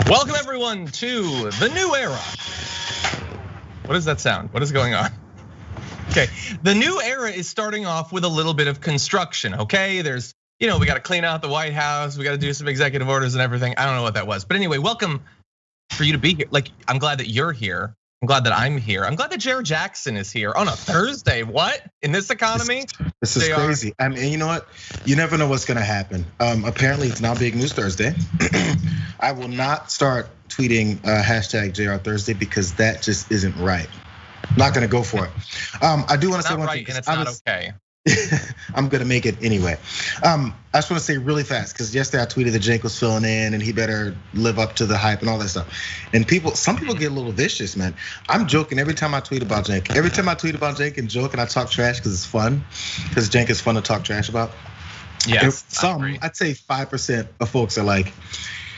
Welcome everyone to the new era. What does that sound? What is going on? Okay, the new era is starting off with a little bit of construction, okay? There's, we got to clean out the White House, we got to do some executive orders and everything. I don't know what that was. But anyway, welcome for you to be here. Like, I'm glad that you're here. I'm glad that I'm here. I'm glad that Jayar Jackson is here on a Thursday. What? In this economy? This is crazy. I mean, you know what? You never know what's gonna happen. Apparently it's now Big News Thursday. I will not start tweeting hashtag Jayar Thursday because that just isn't right. I'm not gonna go for it. I do want to say one thing. And it's not okay. I'm gonna make it anyway. I just want to say really fast because yesterday I tweeted that Jake was filling in and he better live up to the hype and all that stuff. And some people get a little vicious, man. I'm joking every time I tweet about Jake. Every time I tweet about Jake and joke and I talk trash because it's fun, because Jake is fun to talk trash about. Yes. I'd say 5% of folks are like,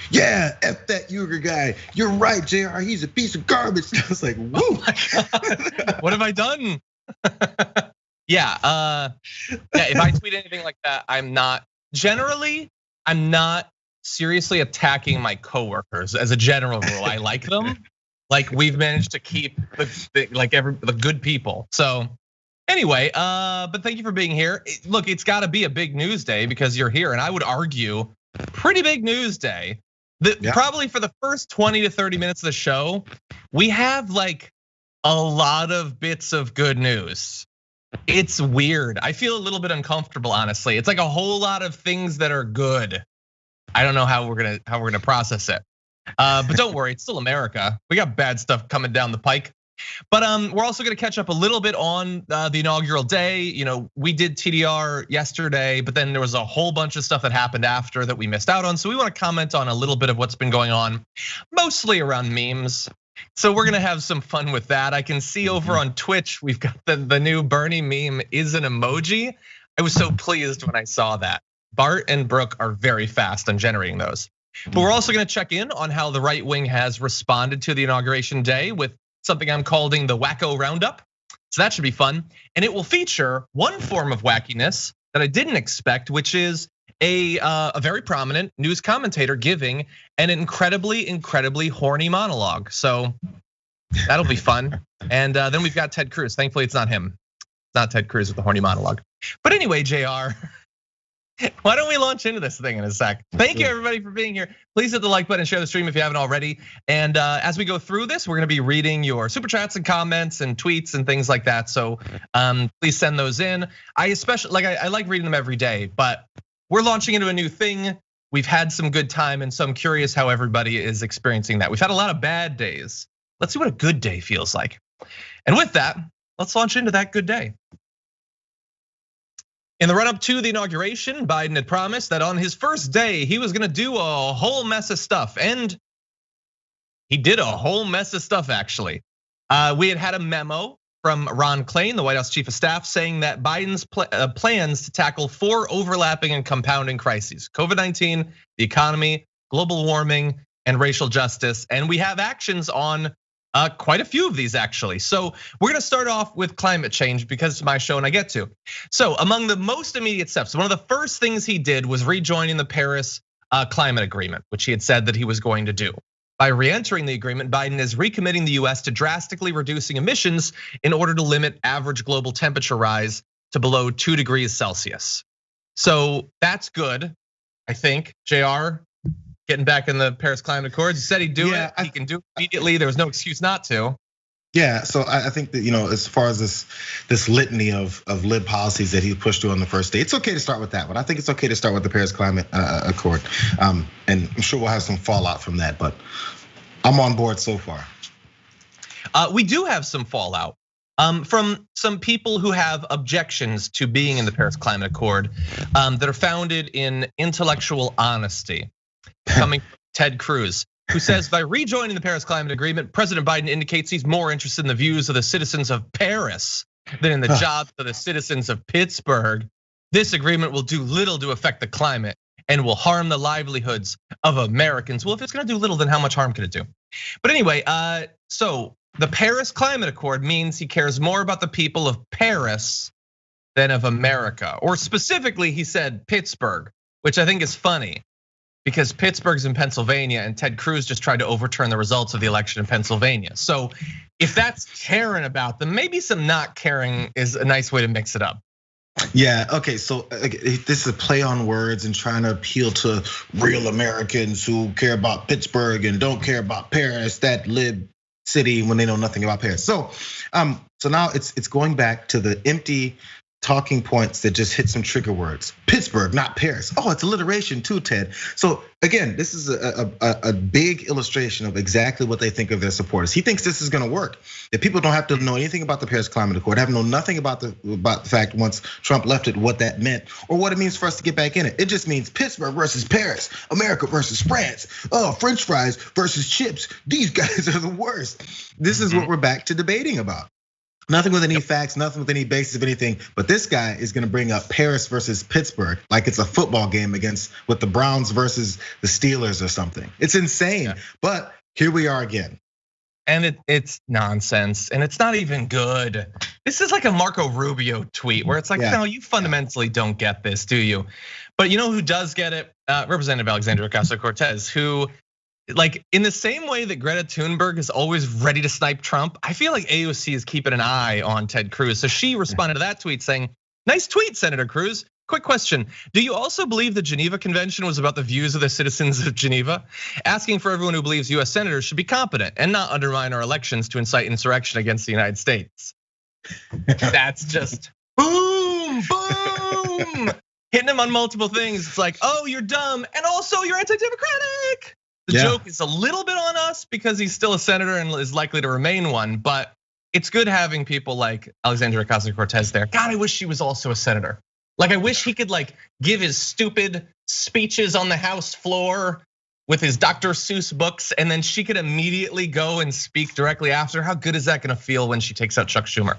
yeah, F that Uyghur guy. You're right, Jayar. He's a piece of garbage. I was like, woo. Oh my God. What have I done? Yeah, if I tweet anything like that, I'm not seriously attacking my coworkers as a general rule. I like them. Like we've managed to keep the good people. So anyway, but thank you for being here. Look, it's gotta be a big news day because you're here. And I would argue pretty big news day. Probably for the first 20 to 30 minutes of the show, we have like a lot of bits of good news. It's weird. I feel a little bit uncomfortable, honestly. It's like a whole lot of things that are good. I don't know how we're gonna process it. But don't worry, it's still America. We got bad stuff coming down the pike. But we're also gonna catch up a little bit on the inaugural day. We did TDR yesterday, but then there was a whole bunch of stuff that happened after that we missed out on. So we want to comment on a little bit of what's been going on, mostly around memes. So we're gonna have some fun with that. I can see over on Twitch, we've got the new Bernie meme is an emoji. I was so pleased when I saw that. Bart and Brooke are very fast on generating those. But we're also gonna check in on how the right wing has responded to the inauguration day with something I'm calling the Wacko Roundup. So that should be fun. And it will feature one form of wackiness that I didn't expect, which is a very prominent news commentator giving an incredibly horny monologue. So that'll be fun. And then we've got Ted Cruz. Thankfully, it's not him. It's not Ted Cruz with the horny monologue. But anyway, Jayar, why don't we launch into this thing in a sec? Thank you everybody for being here. Please hit the like button and share the stream if you haven't already. And as we go through this, we're gonna be reading your super chats and comments and tweets and things like that. So please send those in. I especially I like reading them every day, but we're launching into a new thing. We've had some good time, and so I'm curious how everybody is experiencing that. We've had a lot of bad days. Let's see what a good day feels like. And with that, let's launch into that good day. In the run up to the inauguration, Biden had promised that on his first day, he was gonna do a whole mess of stuff. And he did a whole mess of stuff, actually. We had a memo from Ron Klain, the White House chief of staff, saying that Biden's plans to tackle 4 overlapping and compounding crises: COVID-19, the economy, global warming, and racial justice. And we have actions on quite a few of these, actually. So we're gonna start off with climate change because it's my show and I get to. So among the most immediate steps, one of the first things he did was rejoining the Paris climate agreement, which he had said that he was going to do. By reentering the agreement, Biden is recommitting the US to drastically reducing emissions in order to limit average global temperature rise to below 2 degrees Celsius. So that's good, I think. Jayar, getting back in the Paris Climate Accords, he said he'd do it. He can do it immediately. There was no excuse not to. Yeah, so I think that as far as this litany of lib policies that he pushed through on the first day, it's okay to start with that one. I think it's okay to start with the Paris Climate Accord, and I'm sure we'll have some fallout from that. But I'm on board so far. We do have some fallout from some people who have objections to being in the Paris Climate Accord that are founded in intellectual honesty, coming from Ted Cruz, who says by rejoining the Paris Climate Agreement, President Biden indicates he's more interested in the views of the citizens of Paris than in the jobs of the citizens of Pittsburgh. This agreement will do little to affect the climate and will harm the livelihoods of Americans. Well, if it's gonna do little, then how much harm could it do? But anyway, so the Paris Climate Accord means he cares more about the people of Paris than of America, or specifically he said Pittsburgh, which I think is funny because Pittsburgh's in Pennsylvania and Ted Cruz just tried to overturn the results of the election in Pennsylvania. So if that's caring about them, maybe some not caring is a nice way to mix it up. Yeah, okay, so this is a play on words and trying to appeal to real Americans who care about Pittsburgh and don't care about Paris, that lib city, when they know nothing about Paris. So now it's going back to the empty talking points that just hit some trigger words. Pittsburgh, not Paris. Oh, it's alliteration too, Ted. So again, this is a big illustration of exactly what they think of their supporters. He thinks this is gonna work. That people don't have to know anything about the Paris Climate Accord, have known nothing about the fact once Trump left it, what that meant, or what it means for us to get back in it. It just means Pittsburgh versus Paris, America versus France. Oh, French fries versus chips. These guys are the worst. This is what we're back to debating about. Nothing with any facts, nothing with any basis of anything. But this guy is gonna bring up Paris versus Pittsburgh like it's a football game with the Browns versus the Steelers or something. It's insane, but here we are again. And it's nonsense, and it's not even good. This is like a Marco Rubio tweet where it's like, no, you fundamentally don't get this, do you? But you know who does get it? Representative Alexandria Ocasio-Cortez, who, like, in the same way that Greta Thunberg is always ready to snipe Trump, I feel like AOC is keeping an eye on Ted Cruz. So she responded to that tweet saying, "Nice tweet, Senator Cruz. Quick question, do you also believe the Geneva Convention was about the views of the citizens of Geneva? Asking for everyone who believes US senators should be competent and not undermine our elections to incite insurrection against the United States." That's just boom, boom. Hitting him on multiple things. It's like, oh, you're dumb, and also you're anti-democratic. The joke is a little bit on us because he's still a senator and is likely to remain one, but it's good having people like Alexandria Ocasio-Cortez there. God, I wish she was also a senator. Like, I wish he could like give his stupid speeches on the House floor with his Dr. Seuss books, and then she could immediately go and speak directly after. How good is that gonna feel when she takes out Chuck Schumer?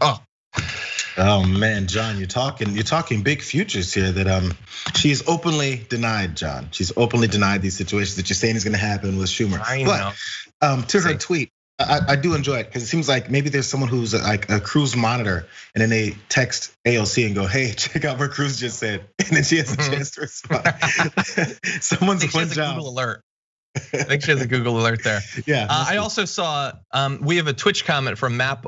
Oh man, John, you're talking big futures here. That she's openly denied, John. She's openly denied these situations that you're saying is gonna happen with Schumer. I know. But to her tweet, I do enjoy it because it seems like maybe there's someone who's like a Cruz monitor, and then they text AOC and go, "Hey, check out what Cruz just said," and then she has a chance to respond. Someone's one job. Google alert. I think she has a Google alert there. Yeah. I also saw we have a Twitch comment from Map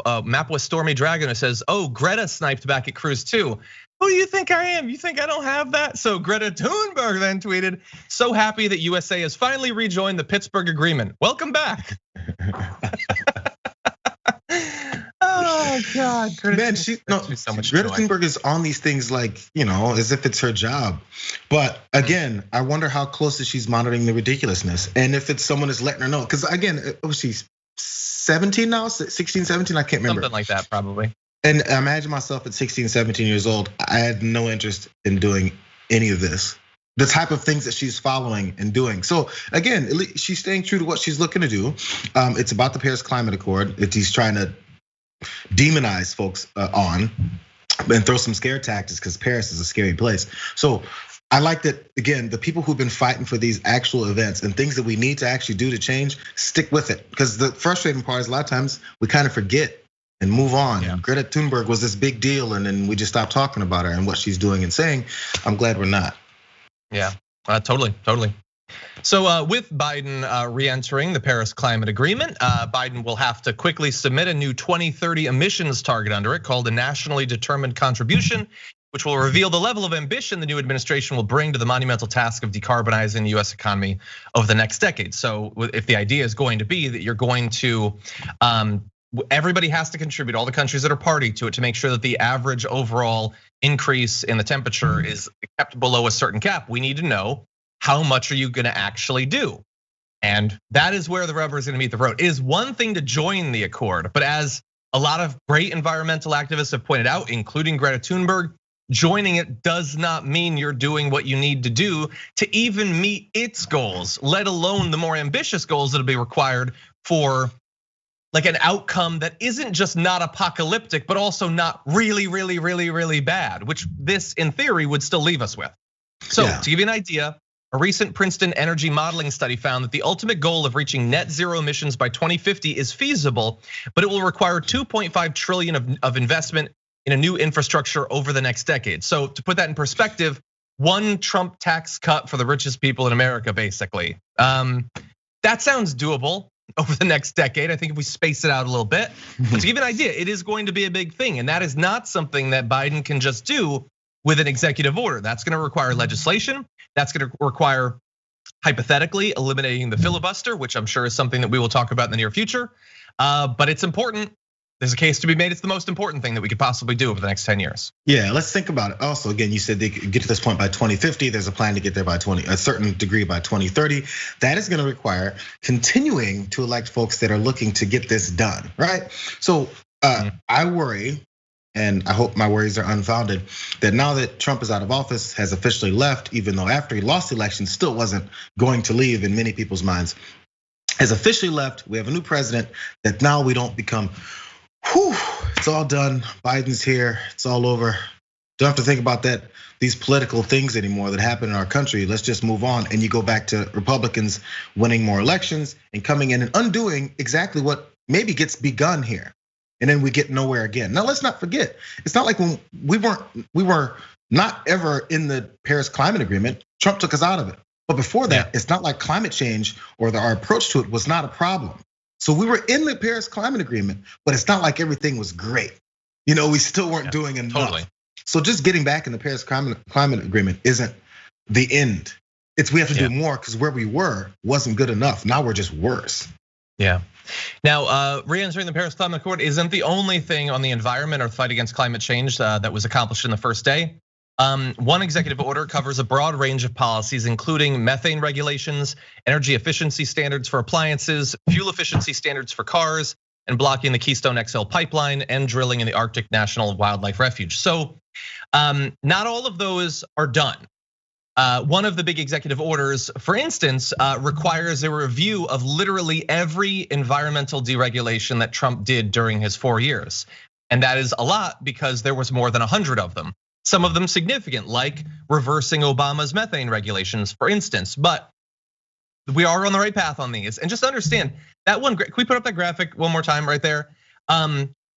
with Stormy Dragon that says, "Oh, Greta sniped back at Cruz too." Who do you think I am? You think I don't have that? So Greta Thunberg then tweeted, "So happy that USA has finally rejoined the Pittsburgh Agreement. Welcome back." Oh God, man, Greta Thunberg is on these things like, as if it's her job. But again, I wonder how closely she's monitoring the ridiculousness, and if it's someone is letting her know. Because again, she's 17 now, 16, 17, I can't remember. Something like that, probably. And I imagine myself at 16, 17 years old, I had no interest in doing any of this. The type of things that she's following and doing. So again, she's staying true to what she's looking to do. It's about the Paris Climate Accord. He's trying to demonize folks on and throw some scare tactics because Paris is a scary place. So I like that, again, the people who've been fighting for these actual events and things that we need to actually do to change, stick with it. Because the frustrating part is a lot of times we kind of forget and move on. Yeah. Greta Thunberg was this big deal, and then we just stopped talking about her and what she's doing and saying. I'm glad we're not. Yeah, totally. So with Biden re-entering the Paris Climate Agreement, Biden will have to quickly submit a new 2030 emissions target under it called a nationally determined contribution, which will reveal the level of ambition the new administration will bring to the monumental task of decarbonizing the US economy over the next decade. So if the idea is going to be that you're going to, everybody has to contribute, all the countries that are party to it, to make sure that the average overall increase in the temperature is kept below a certain cap. We need to know, how much are you gonna actually do? And that is where the rubber is gonna meet the road. It is one thing to join the accord, but as a lot of great environmental activists have pointed out, including Greta Thunberg, joining it does not mean you're doing what you need to do to even meet its goals, let alone the more ambitious goals that'll be required for like an outcome that isn't just not apocalyptic, but also not really bad, which this in theory would still leave us with. So to give you an idea, a recent Princeton energy modeling study found that the ultimate goal of reaching net zero emissions by 2050 is feasible, but it will require 2.5 trillion of investment in a new infrastructure over the next decade. So to put that in perspective, one Trump tax cut for the richest people in America, basically. That sounds doable over the next decade. I think if we space it out a little bit. But to give you an idea, it is going to be a big thing. And that is not something that Biden can just do with an executive order. That's gonna require legislation. That's gonna require, hypothetically, eliminating the filibuster, which I'm sure is something that we will talk about in the near future. But it's important. There's a case to be made. It's the most important thing that we could possibly do over the next 10 years. Yeah, let's think about it. Also, again, you said they could get to this point by 2050. There's a plan to get there by a certain degree by 2030. That is gonna require continuing to elect folks that are looking to get this done, right? So I worry, and I hope my worries are unfounded, that now that Trump is out of office, has officially left, even though after he lost the election, still wasn't going to leave in many people's minds, has officially left. We have a new president, that now we don't become, whew, it's all done. Biden's here, it's all over. Don't have to think about these political things anymore that happen in our country. Let's just move on. And you go back to Republicans winning more elections and coming in and undoing exactly what maybe gets begun here. And then we get nowhere again. Now let's not forget, it's not like when we were not ever in the Paris Climate Agreement. Trump took us out of it. But before that, It's not like climate change or our approach to it was not a problem. So we were in the Paris Climate Agreement, but it's not like everything was great. We still weren't doing enough. Totally. So just getting back in the Paris Climate Agreement isn't the end. We have to do more because where we were wasn't good enough. Now we're just worse. Yeah. Now, re-entering the Paris Climate Accord isn't the only thing on the environment or fight against climate change that was accomplished in the first day. One executive order covers a broad range of policies, including methane regulations, energy efficiency standards for appliances, fuel efficiency standards for cars, and blocking the Keystone XL pipeline and drilling in the Arctic National Wildlife Refuge. So not all of those are done. One of the big executive orders, for instance, requires a review of literally every environmental deregulation that Trump did during his 4 years. And that is a lot because there was more than 100 of them. Some of them significant, like reversing Obama's methane regulations, for instance. But we are on the right path on these. And just understand that one, can we put up that graphic one more time right there?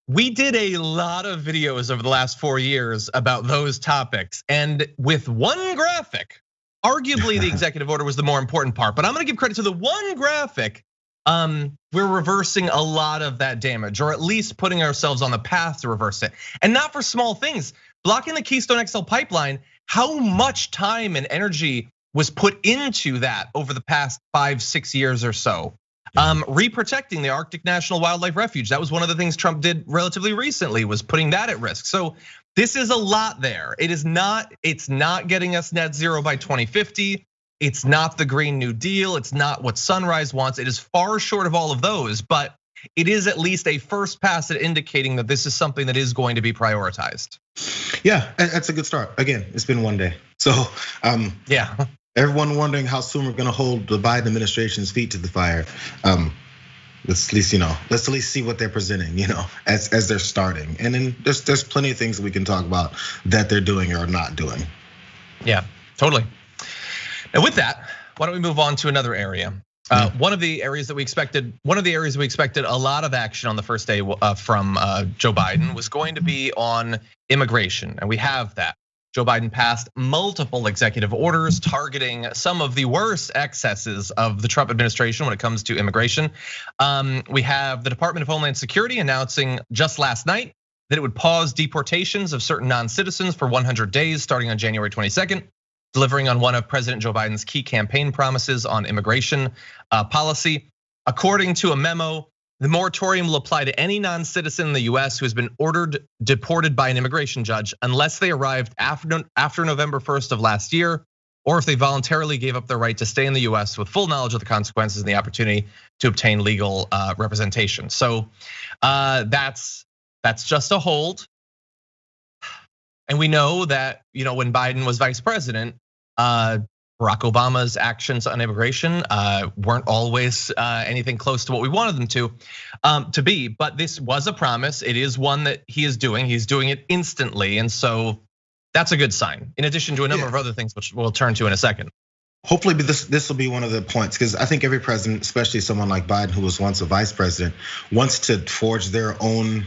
We did a lot of videos over the last 4 years about those topics. And with one graphic, arguably the executive order was the more important part, but I'm gonna give credit to the one graphic. We're reversing a lot of that damage, or at least putting ourselves on the path to reverse it. And not for small things. Blocking the Keystone XL pipeline, how much time and energy was put into that over the past 5-6 years or so? Reprotecting the Arctic National Wildlife Refuge. That was one of the things Trump did relatively recently, was putting that at risk. So this is a lot there. It's not getting us net zero by 2050. It's not the Green New Deal. It's not what Sunrise wants. It is far short of all of those, but it is at least a first pass at indicating that this is something that is going to be prioritized. Yeah, that's a good start. Again, it's been 1 day. So yeah. Everyone wondering how soon we're gonna hold the Biden administration's feet to the fire. Let's at least see what they're presenting, as they're starting. And then there's plenty of things that we can talk about that they're doing or not doing. Yeah, totally. And with that, why don't we move on to another area? One of the areas we expected a lot of action on the first day from Joe Biden was going to be on immigration, and we have that. Joe Biden passed multiple executive orders targeting some of the worst excesses of the Trump administration when it comes to immigration. We have the Department of Homeland Security announcing just last night that it would pause deportations of certain non-citizens for 100 days starting on January 22nd, delivering on one of President Joe Biden's key campaign promises on immigration policy. According to a memo, the moratorium will apply to any non-citizen in the US who has been ordered deported by an immigration judge unless they arrived after November 1st of last year, or if they voluntarily gave up their right to stay in the US with full knowledge of the consequences and the opportunity to obtain legal representation. So that's just a hold. And we know that when Biden was vice president, Barack Obama's actions on immigration weren't always anything close to what we wanted them to be. But this was a promise. It is one that he is doing. He's doing it instantly, and so that's a good sign. In addition to a number of other things, which we'll turn to in a second. Hopefully, this will be one of the points, because I think every president, especially someone like Biden, who was once a vice president, wants to forge their own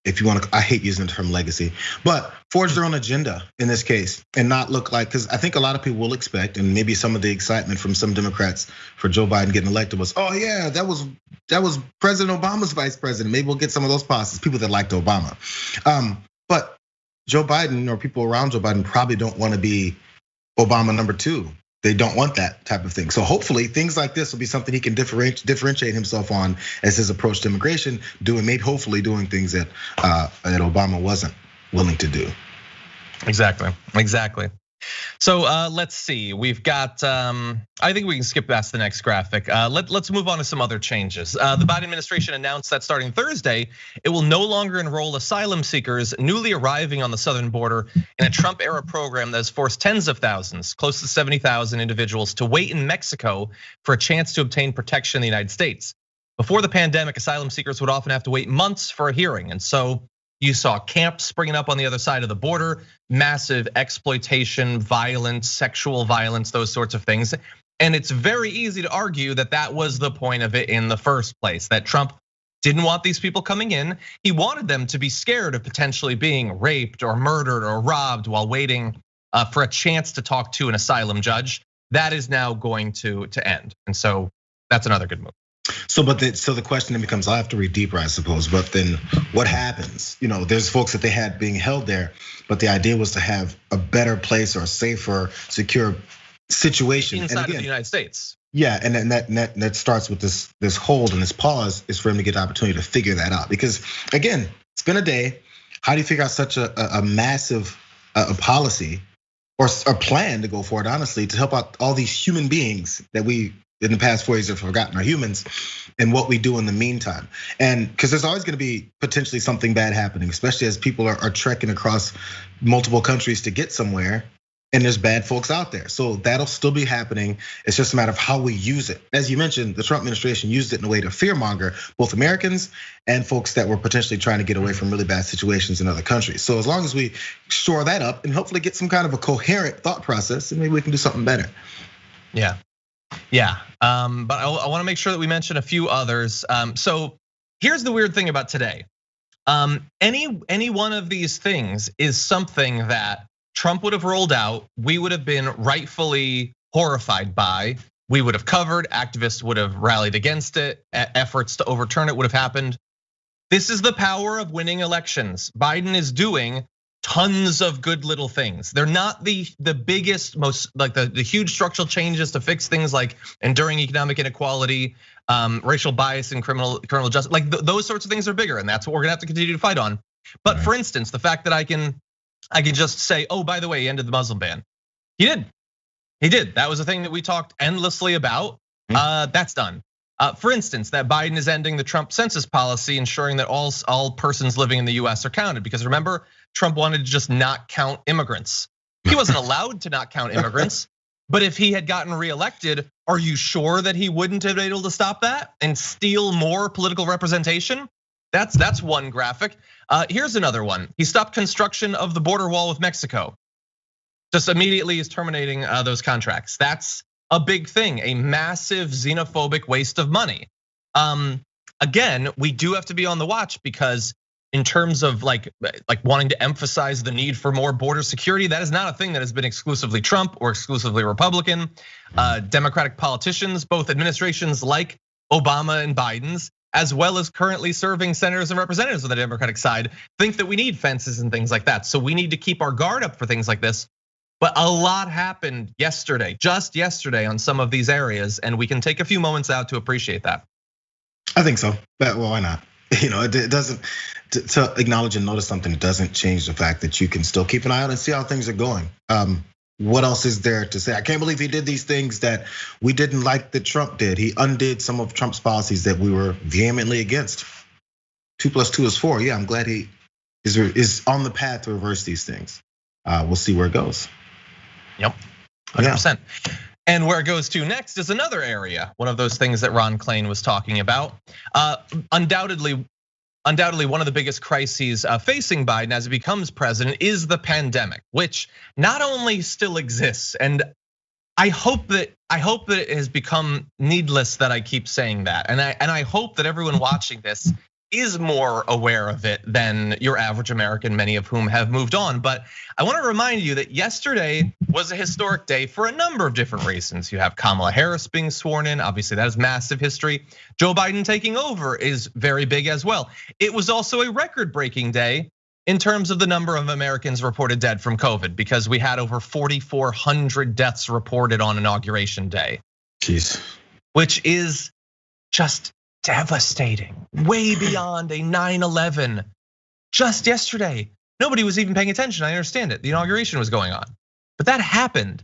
if you want to, I hate using the term legacy, but forge their own agenda in this case and not look like, because I think a lot of people will expect, and maybe some of the excitement from some Democrats for Joe Biden getting elected was, oh yeah, that was President Obama's vice president. Maybe we'll get some of those passes, people that liked Obama. But Joe Biden or people around Joe Biden probably don't want to be Obama number 2. They don't want that type of thing. So hopefully things like this will be something he can differentiate himself on as his approach to immigration, hopefully doing things that Obama wasn't willing to do. Exactly. So let's see, we've got, I think we can skip past the next graphic. Let's move on to some other changes. The Biden administration announced that starting Thursday, it will no longer enroll asylum seekers newly arriving on the southern border in a Trump era program that has forced tens of thousands, close to 70,000 individuals to wait in Mexico for a chance to obtain protection in the United States. Before the pandemic, asylum seekers would often have to wait months for a hearing. And so you saw camps springing up on the other side of the border, massive exploitation, violence, sexual violence, those sorts of things. And it's very easy to argue that that was the point of it in the first place, that Trump didn't want these people coming in. He wanted them to be scared of potentially being raped or murdered or robbed while waiting for a chance to talk to an asylum judge. That is now going to end. And so that's another good move. So the question then becomes, I'll have to read deeper, I suppose, but then what happens? There's folks that they had being held there, but the idea was to have a better place or a safer, secure situation. Inside of the United States. Yeah, and then that starts with this hold and this pause is for him to get the opportunity to figure that out. Because again, it's been a day. How do you figure out such a massive policy or a plan to go forward, honestly, to help out all these human beings that we in the past 4 years have forgotten are humans, and what we do in the meantime? And because there's always going to be potentially something bad happening, especially as people are trekking across multiple countries to get somewhere, and there's bad folks out there. So that'll still be happening. It's just a matter of how we use it. As you mentioned, the Trump administration used it in a way to fearmonger both Americans and folks that were potentially trying to get away from really bad situations in other countries. So as long as we shore that up and hopefully get some kind of a coherent thought process, then maybe we can do something better. Yeah, but I want to make sure that we mention a few others. So here's the weird thing about today. Any one of these things is something that Trump would have rolled out, we would have been rightfully horrified by, we would have covered, activists would have rallied against it, efforts to overturn it would have happened. This is the power of winning elections. Biden is doing tons of good little things. They're not the biggest, most like the huge structural changes to fix things like enduring economic inequality, racial bias and criminal justice. Like those sorts of things are bigger, and that's what we're gonna have to continue to fight on. But for instance, the fact that I can just say, oh, by the way, he ended the Muslim ban. He did. That was a thing that we talked endlessly about. That's done. For instance, that Biden is ending the Trump census policy, ensuring that all persons living in the US are counted. Because remember, Trump wanted to just not count immigrants. He wasn't allowed to not count immigrants. But if he had gotten reelected, are you sure that he wouldn't have been able to stop that and steal more political representation? That's one graphic. Here's another one. He stopped construction of the border wall with Mexico. Just immediately is terminating those contracts. That's a big thing, a massive xenophobic waste of money. Again, we do have to be on the watch because in terms of like wanting to emphasize the need for more border security, that is not a thing that has been exclusively Trump or exclusively Republican. Democratic politicians, both administrations like Obama and Biden's, as well as currently serving senators and representatives on the Democratic side, think that we need fences and things like that. So we need to keep our guard up for things like this. But a lot happened yesterday, just yesterday on some of these areas, and we can take a few moments out to appreciate that. I think so, but well, why not? It doesn't, to acknowledge and notice something, it doesn't change the fact that you can still keep an eye out and see how things are going. What else is there to say? I can't believe he did these things that we didn't like that Trump did. He undid some of Trump's policies that we were vehemently against. 2 + 2 is 4. Yeah, I'm glad he is on the path to reverse these things. We'll see where it goes. Yep, 100%. And where it goes to next is another area, one of those things that Ron Klain was talking about. Undoubtedly, one of the biggest crises facing Biden as he becomes president is the pandemic, which not only still exists, and I hope that it has become needless that I keep saying that, and I hope that everyone watching this is more aware of it than your average American, many of whom have moved on. But I want to remind you that yesterday was a historic day for a number of different reasons. You have Kamala Harris being sworn in, obviously that is massive history. Joe Biden taking over is very big as well. It was also a record-breaking day in terms of the number of Americans reported dead from COVID, because we had over 4,400 deaths reported on Inauguration Day. Jeez. Which is just devastating, way beyond a 9/11. Just yesterday, nobody was even paying attention. I understand it. The inauguration was going on, but that happened.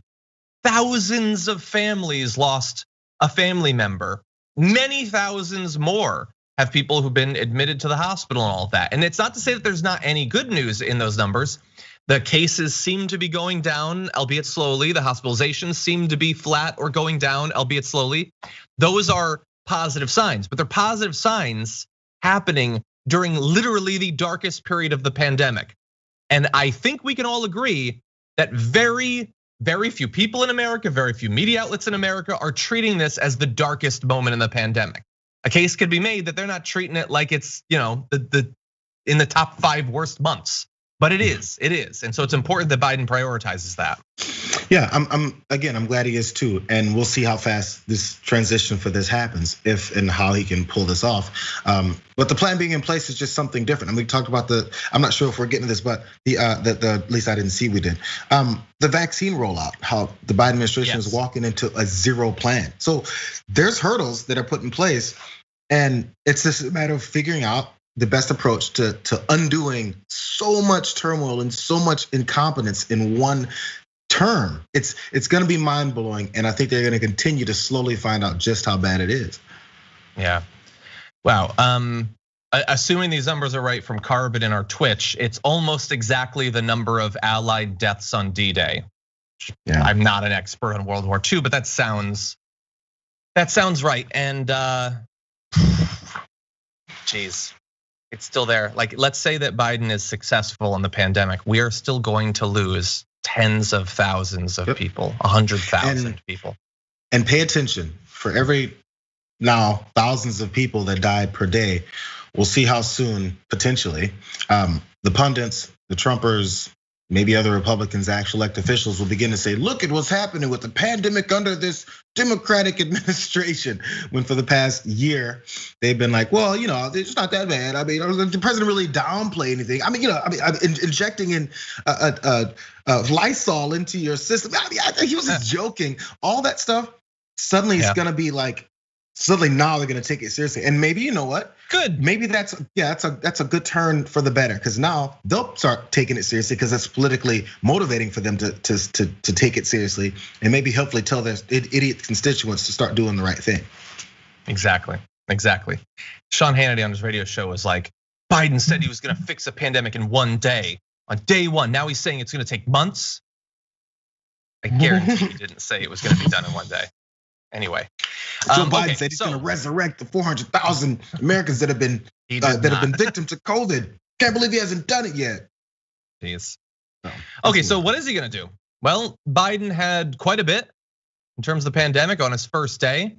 Thousands of families lost a family member. Many thousands more have people who've been admitted to the hospital and all of that. And it's not to say that there's not any good news in those numbers. The cases seem to be going down, albeit slowly. The hospitalizations seem to be flat or going down, albeit slowly. Those are positive signs, but they're positive signs happening during literally the darkest period of the pandemic. And I think we can all agree that very few people in America, very few media outlets in America are treating this as the darkest moment in the pandemic. A case could be made that they're not treating it like it's the in the top 5 worst months. But it is, and so it's important that Biden prioritizes that. Yeah, I'm glad he is too, and we'll see how fast this transition for this happens, if and how he can pull this off. But the plan being in place is just something different. And we talked about I'm not sure if we're getting to this, but at least I didn't see we did. The vaccine rollout, how the Biden administration is walking into a zero plan. So there's hurdles that are put in place, and it's just a matter of figuring out the best approach to undoing so much turmoil and so much incompetence in one term. It's gonna be mind blowing, and I think they're gonna continue to slowly find out just how bad it is. Yeah, wow. Assuming these numbers are right from Carbon in our Twitch, it's almost exactly the number of Allied deaths on D-Day. Yeah. I'm not an expert on World War II, but that sounds right. And geez. It's still there. Like, let's say that Biden is successful in the pandemic. We are still going to lose tens of thousands of people, 100,000 people. And pay attention, for every now thousands of people that die per day, we'll see how soon, potentially, the pundits, the Trumpers, maybe other Republicans, actual elected officials will begin to say, look at what's happening with the pandemic under this Democratic administration. When for the past year, they've been like, well, it's not that bad. I mean, the president really downplay anything. I mean, injecting in Lysol into your system. I mean, I think he was just joking. All that stuff, suddenly it's gonna be like, suddenly now they're gonna take it seriously. And maybe, you know what? Good. Maybe that's a good turn for the better, because now they'll start taking it seriously, because it's politically motivating for them to take it seriously, and maybe hopefully tell their idiot constituents to start doing the right thing. Exactly. Sean Hannity on his radio show was like, Biden said he was gonna fix a pandemic in one day, on day one. Now he's saying it's gonna take months. I guarantee he didn't say it was gonna be done in one day. Anyway, Joe Biden said he's going to resurrect the 400,000 Americans that have been victim to COVID. Can't believe he hasn't done it yet. Jeez. Okay, so what is he going to do? Well, Biden had quite a bit in terms of the pandemic on his first day.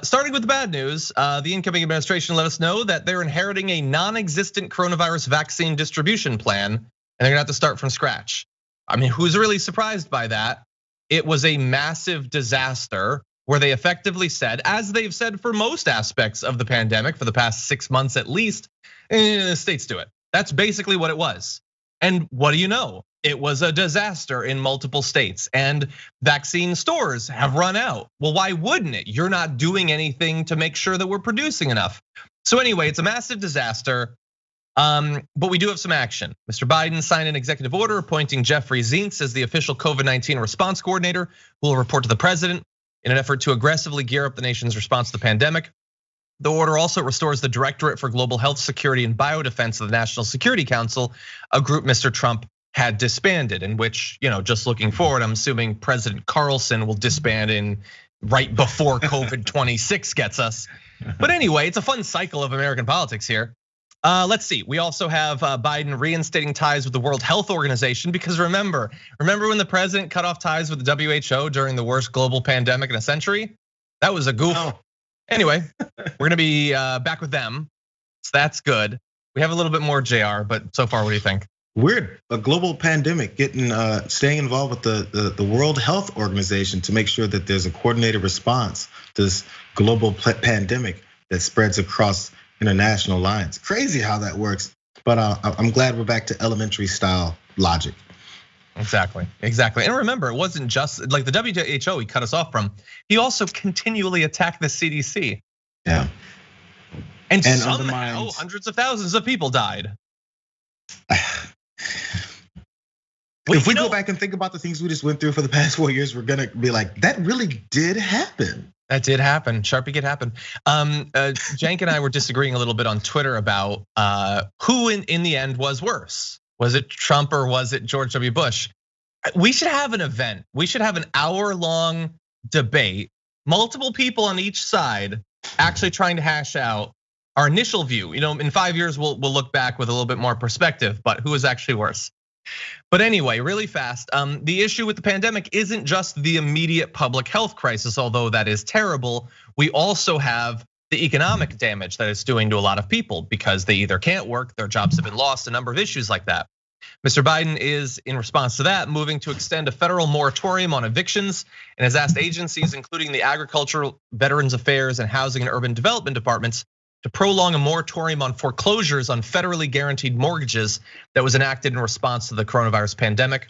Starting with the bad news, the incoming administration let us know that they're inheriting a non-existent coronavirus vaccine distribution plan, and they're gonna have to start from scratch. I mean, who's really surprised by that? It was a massive disaster, where they effectively said, as they've said for most aspects of the pandemic for the past 6 months at least, states do it. That's basically what it was. And what do you know? It was a disaster in multiple states, and vaccine stores have run out. Well, why wouldn't it? You're not doing anything to make sure that we're producing enough. So anyway, it's a massive disaster, but we do have some action. Mr. Biden signed an executive order appointing Jeffrey Zients as the official COVID-19 response coordinator, who will report to the president in an effort to aggressively gear up the nation's response to the pandemic. The order also restores the Directorate for Global Health Security and Biodefense of the National Security Council, a group Mr. Trump had disbanded, in which, just looking forward, I'm assuming President Carlson will disband in right before COVID-26 gets us. But anyway, it's a fun cycle of American politics here. Let's see, we also have Biden reinstating ties with the World Health Organization, because remember when the president cut off ties with the WHO during the worst global pandemic in a century? That was a goof. Anyway, we're gonna be back with them. So that's good. We have a little bit more Jayar, but so far, what do you think? Weird, a global pandemic, staying involved with the World Health Organization to make sure that there's a coordinated response to this global pandemic that spreads across international lines. Crazy how that works, but I'm glad we're back to elementary style logic. Exactly. And remember, it wasn't just like the WHO he cut us off from. He also continually attacked the CDC. Yeah. And somehow hundreds of thousands of people died. If we go back and think about the things we just went through for the past 4 years, we're gonna be like, that really did happen. That did happen. Sharpie could happen. Jank and I were disagreeing a little bit on Twitter about who in the end was worse. Was it Trump or was it George W. Bush? We should have an event. We should have an hour-long debate, multiple people on each side actually trying to hash out our initial view. In 5 years, we'll look back with a little bit more perspective, but who is actually worse? But anyway, really fast, the issue with the pandemic isn't just the immediate public health crisis, although that is terrible. We also have the economic damage that it's doing to a lot of people because they either can't work, their jobs have been lost, a number of issues like that. Mr. Biden is, in response to that, moving to extend a federal moratorium on evictions and has asked agencies, including the Agricultural, Veterans Affairs, and Housing and Urban Development departments, to prolong a moratorium on foreclosures on federally guaranteed mortgages that was enacted in response to the coronavirus pandemic.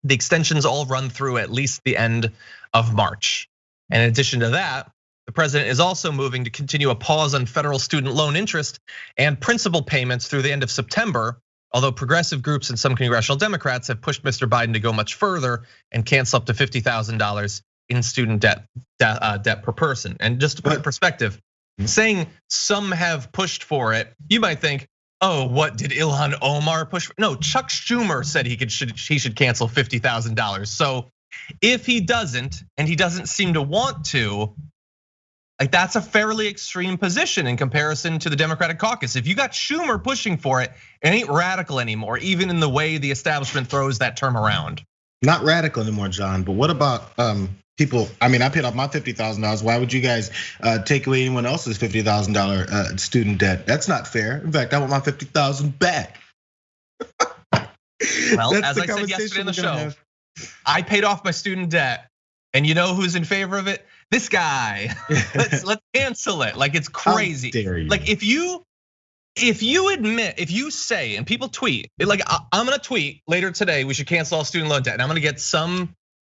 The extensions all run through at least the end of March. And in addition to that, the president is also moving to continue a pause on federal student loan interest and principal payments through the end of September, although progressive groups and some congressional Democrats have pushed Mr. Biden to go much further and cancel up to $50,000 in student debt per person. And just to put it in perspective, saying some have pushed for it, you might think, oh, what did Ilhan Omar push for? No, Chuck Schumer said he should cancel $50,000. So if he doesn't, and he doesn't seem to want to, like that's a fairly extreme position in comparison to the Democratic caucus. If you got Schumer pushing for it, it ain't radical anymore, even in the way the establishment throws that term around. Not radical anymore, John, but what about people? I mean, I paid off my $50,000. Why would you guys take away anyone else's $50,000 student debt? That's not fair. In fact, I want my $50,000 back. Well, as I said yesterday in the show, I paid off my student debt, and you know who's in favor of it? This guy. Let's cancel it. Like it's crazy. How dare you? Like if you admit, if you say, and people tweet, like I'm gonna tweet later today, we should cancel all student loan debt, and I'm gonna get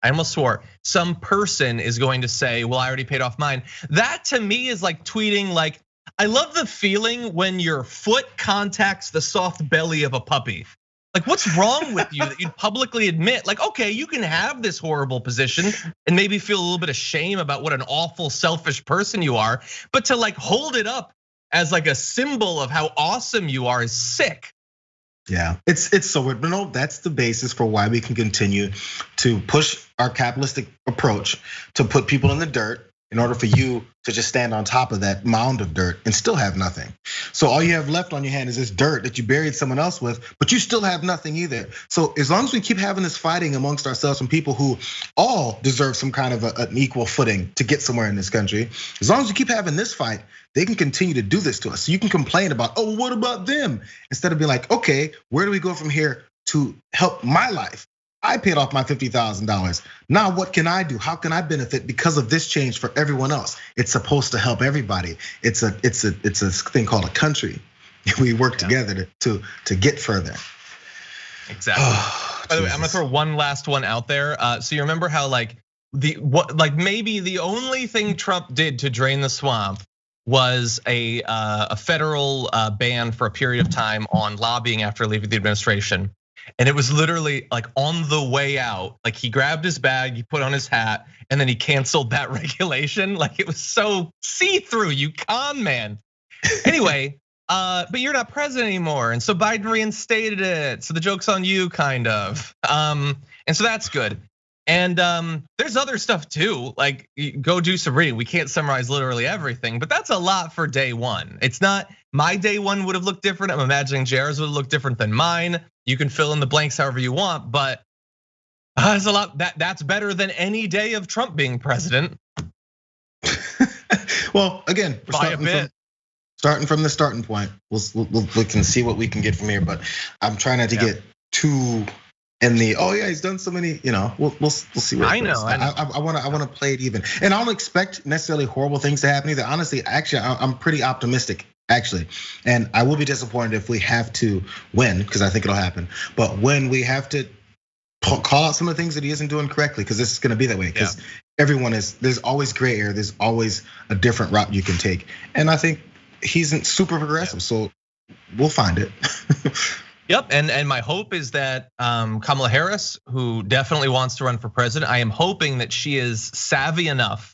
I almost swore, some person is going to say, well, I already paid off mine. That to me is like tweeting like, I love the feeling when your foot contacts the soft belly of a puppy. Like what's wrong with you that you'd publicly admit, like, okay, you can have this horrible position and maybe feel a little bit of shame about what an awful, selfish person you are, but to like hold it up as like a symbol of how awesome you are is sick. Yeah, it's so weird, but no, that's the basis for why we can continue to push our capitalistic approach to put people in the dirt in order for you to just stand on top of that mound of dirt and still have nothing. So all you have left on your hand is this dirt that you buried someone else with, but you still have nothing either. So as long as we keep having this fighting amongst ourselves and people who all deserve some kind of an equal footing to get somewhere in this country, as long as you keep having this fight, they can continue to do this to us. So you can complain about, oh, what about them? Instead of being like, okay, where do we go from here to help my life? I paid off my $50,000. Now what can I do? How can I benefit because of this change for everyone else? It's supposed to help everybody. It's a thing called a country. We work together to get further. Exactly. By the way, I'm gonna throw one last one out there. So you remember how like maybe the only thing Trump did to drain the swamp was a federal ban for a period of time on lobbying after leaving the administration. And it was literally like on the way out, like he grabbed his bag, he put on his hat, and then he canceled that regulation. Like it was so see-through, you con man. Anyway, but you're not president anymore. And so Biden reinstated it. So the joke's on you, kind of. And so that's good. And there's other stuff too, like go do some reading. We can't summarize literally everything, but that's a lot for day one. It's not, my day one would have looked different. I'm imagining Jayar's would have looked different than mine. You can fill in the blanks however you want, but there's a lot, that's better than any day of Trump being president. Well, again, by a bit. starting from the starting point. We can see what we can get from here, but I'm trying not to get too in the he's done so many. We'll see what I know. I want to play it even, and I don't expect necessarily horrible things to happen either. Honestly, actually, I'm pretty optimistic. Actually, and I will be disappointed if we have to win, because I think it'll happen. But when we have to call out some of the things that he isn't doing correctly, because this is going to be that way. Because there's always gray area. There's always a different route you can take, and I think he's super progressive. So we'll find it. Yep, and my hope is that Kamala Harris, who definitely wants to run for president, I am hoping that she is savvy enough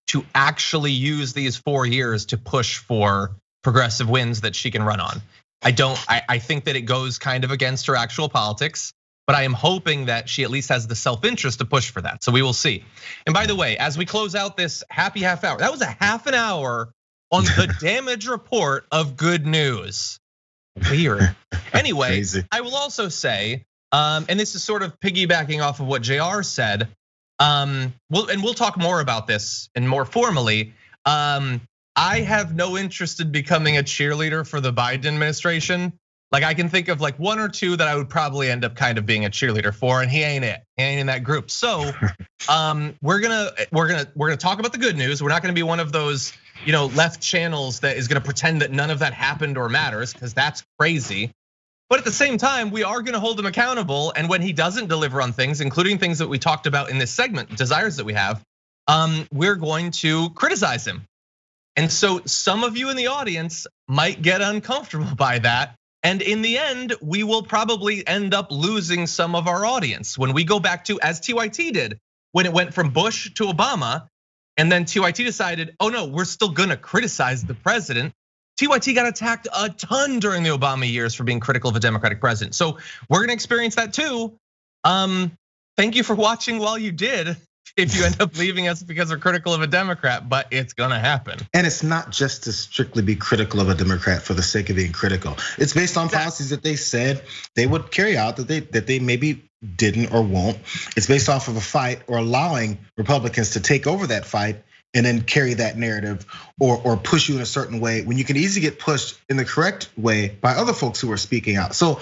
to actually use these 4 years to push for progressive wins that she can run on. I think that it goes kind of against her actual politics, but I am hoping that she at least has the self-interest to push for that. So we will see. And by the way, as we close out this happy half hour, that was a half an hour on the damage report of good news. Weird. Anyway, crazy. I will also say, and this is sort of piggybacking off of what Jayar said, we'll talk more about this and more formally. I have no interest in becoming a cheerleader for the Biden administration. Like, I can think of like 1 or 2 that I would probably end up kind of being a cheerleader for, and he ain't it. He ain't in that group. So we're gonna talk about the good news. We're not gonna be one of those left channels that is gonna pretend that none of that happened or matters, because that's crazy. But at the same time, we are gonna hold him accountable. And when he doesn't deliver on things, including things that we talked about in this segment, desires that we have, we're going to criticize him. And so some of you in the audience might get uncomfortable by that. And in the end, we will probably end up losing some of our audience when we go back to, as TYT did, when it went from Bush to Obama, and then TYT decided, oh no, we're still gonna criticize the president. TYT got attacked a ton during the Obama years for being critical of a Democratic president. So we're gonna experience that too. Thank you for watching while you did. If you end up leaving us because we're critical of a Democrat, but it's gonna happen. And it's not just to strictly be critical of a Democrat for the sake of being critical. It's based on policies that they said they would carry out that they maybe didn't or won't. It's based off of a fight or allowing Republicans to take over that fight and then carry that narrative or push you in a certain way when you can easily get pushed in the correct way by other folks who are speaking out. So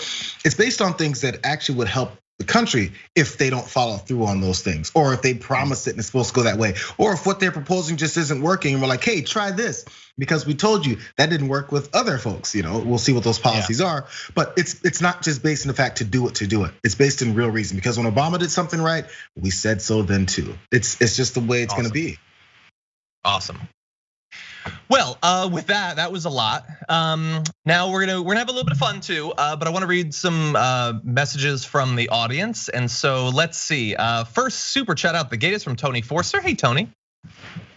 it's based on things that actually would help the country if they don't follow through on those things, or if they promise it and it's supposed to go that way, or if what they're proposing just isn't working and we're like, hey, try this because we told you that didn't work with other folks. We'll see what those policies are, but it's not just based on the fact to do it. It's based in real reason, because when Obama did something right, we said so then too. It's just the way it's gonna be. Awesome. Well, with that was a lot. Now we're gonna have a little bit of fun too, but I want to read some messages from the audience, and so let's see. First super chat out the gate is from Tony Forster. Hey Tony,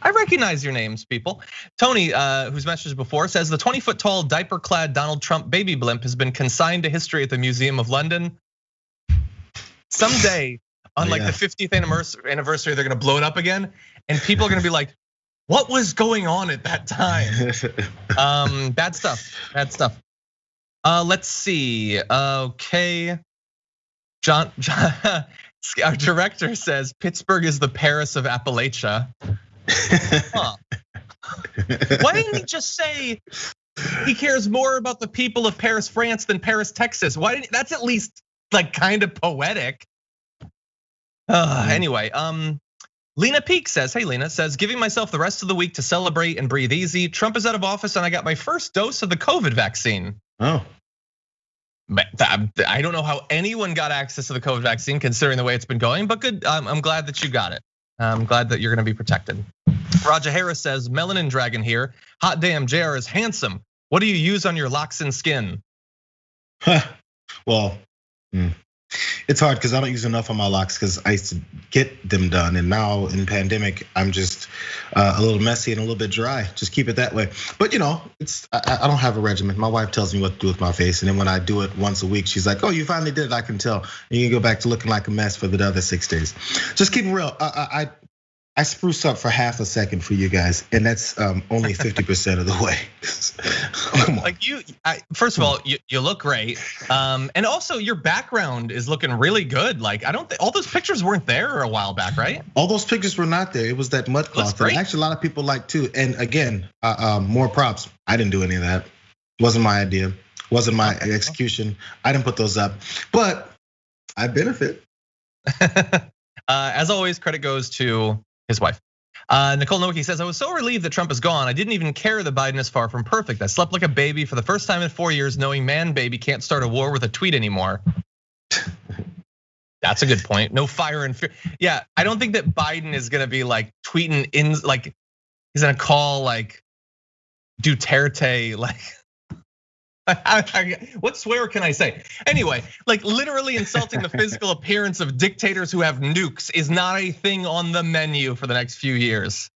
I recognize your names, people. Tony, whose message before says the 20-foot tall diaper-clad Donald Trump baby blimp has been consigned to history at the Museum of London. Someday, on like the 50th anniversary, they're gonna blow it up again, and people are gonna be like, what was going on at that time? Bad stuff. Let's see. Okay, John, our director says Pittsburgh is the Paris of Appalachia. Huh. Why didn't he just say he cares more about the people of Paris, France than Paris, Texas? That's at least like kind of poetic. Anyway, Lena Peak says, hey Lena, says, giving myself the rest of the week to celebrate and breathe easy. Trump is out of office and I got my first dose of the COVID vaccine. Oh. I don't know how anyone got access to the COVID vaccine considering the way it's been going, but good, I'm glad that you got it. I'm glad that you're gonna be protected. Roger Harris says, Melanin Dragon here. Hot damn, Jayar is handsome. What do you use on your locks and skin? Well, it's hard because I don't use enough on my locks because I used to get them done. And now in pandemic, I'm just a little messy and a little bit dry. Just keep it that way. But I don't have a regimen. My wife tells me what to do with my face. And then when I do it once a week, she's like, oh, you finally did it, I can tell. And you can go back to looking like a mess for the other 6 days. Just keep it real. I spruce up for half a second for you guys, and that's only 50% of the way. Come on. Like first of all, you look great, and also your background is looking really good. Like I don't think all those pictures weren't there a while back, right? All those pictures were not there. It was that mud cloth. And actually, a lot of people like too. And again, more props. I didn't do any of that. Wasn't my idea. Wasn't my execution. I didn't put those up, but I benefit. As always, credit goes to his wife. Nicole Nowicki says, I was so relieved that Trump is gone. I didn't even care that Biden is far from perfect. I slept like a baby for the first time in 4 years, knowing man baby can't start a war with a tweet anymore. That's a good point. No fire and fear. Yeah, I don't think that Biden is gonna be like tweeting in, like he's gonna call like Duterte, like what swear can I say? Anyway, like literally insulting the physical appearance of dictators who have nukes is not a thing on the menu for the next few years.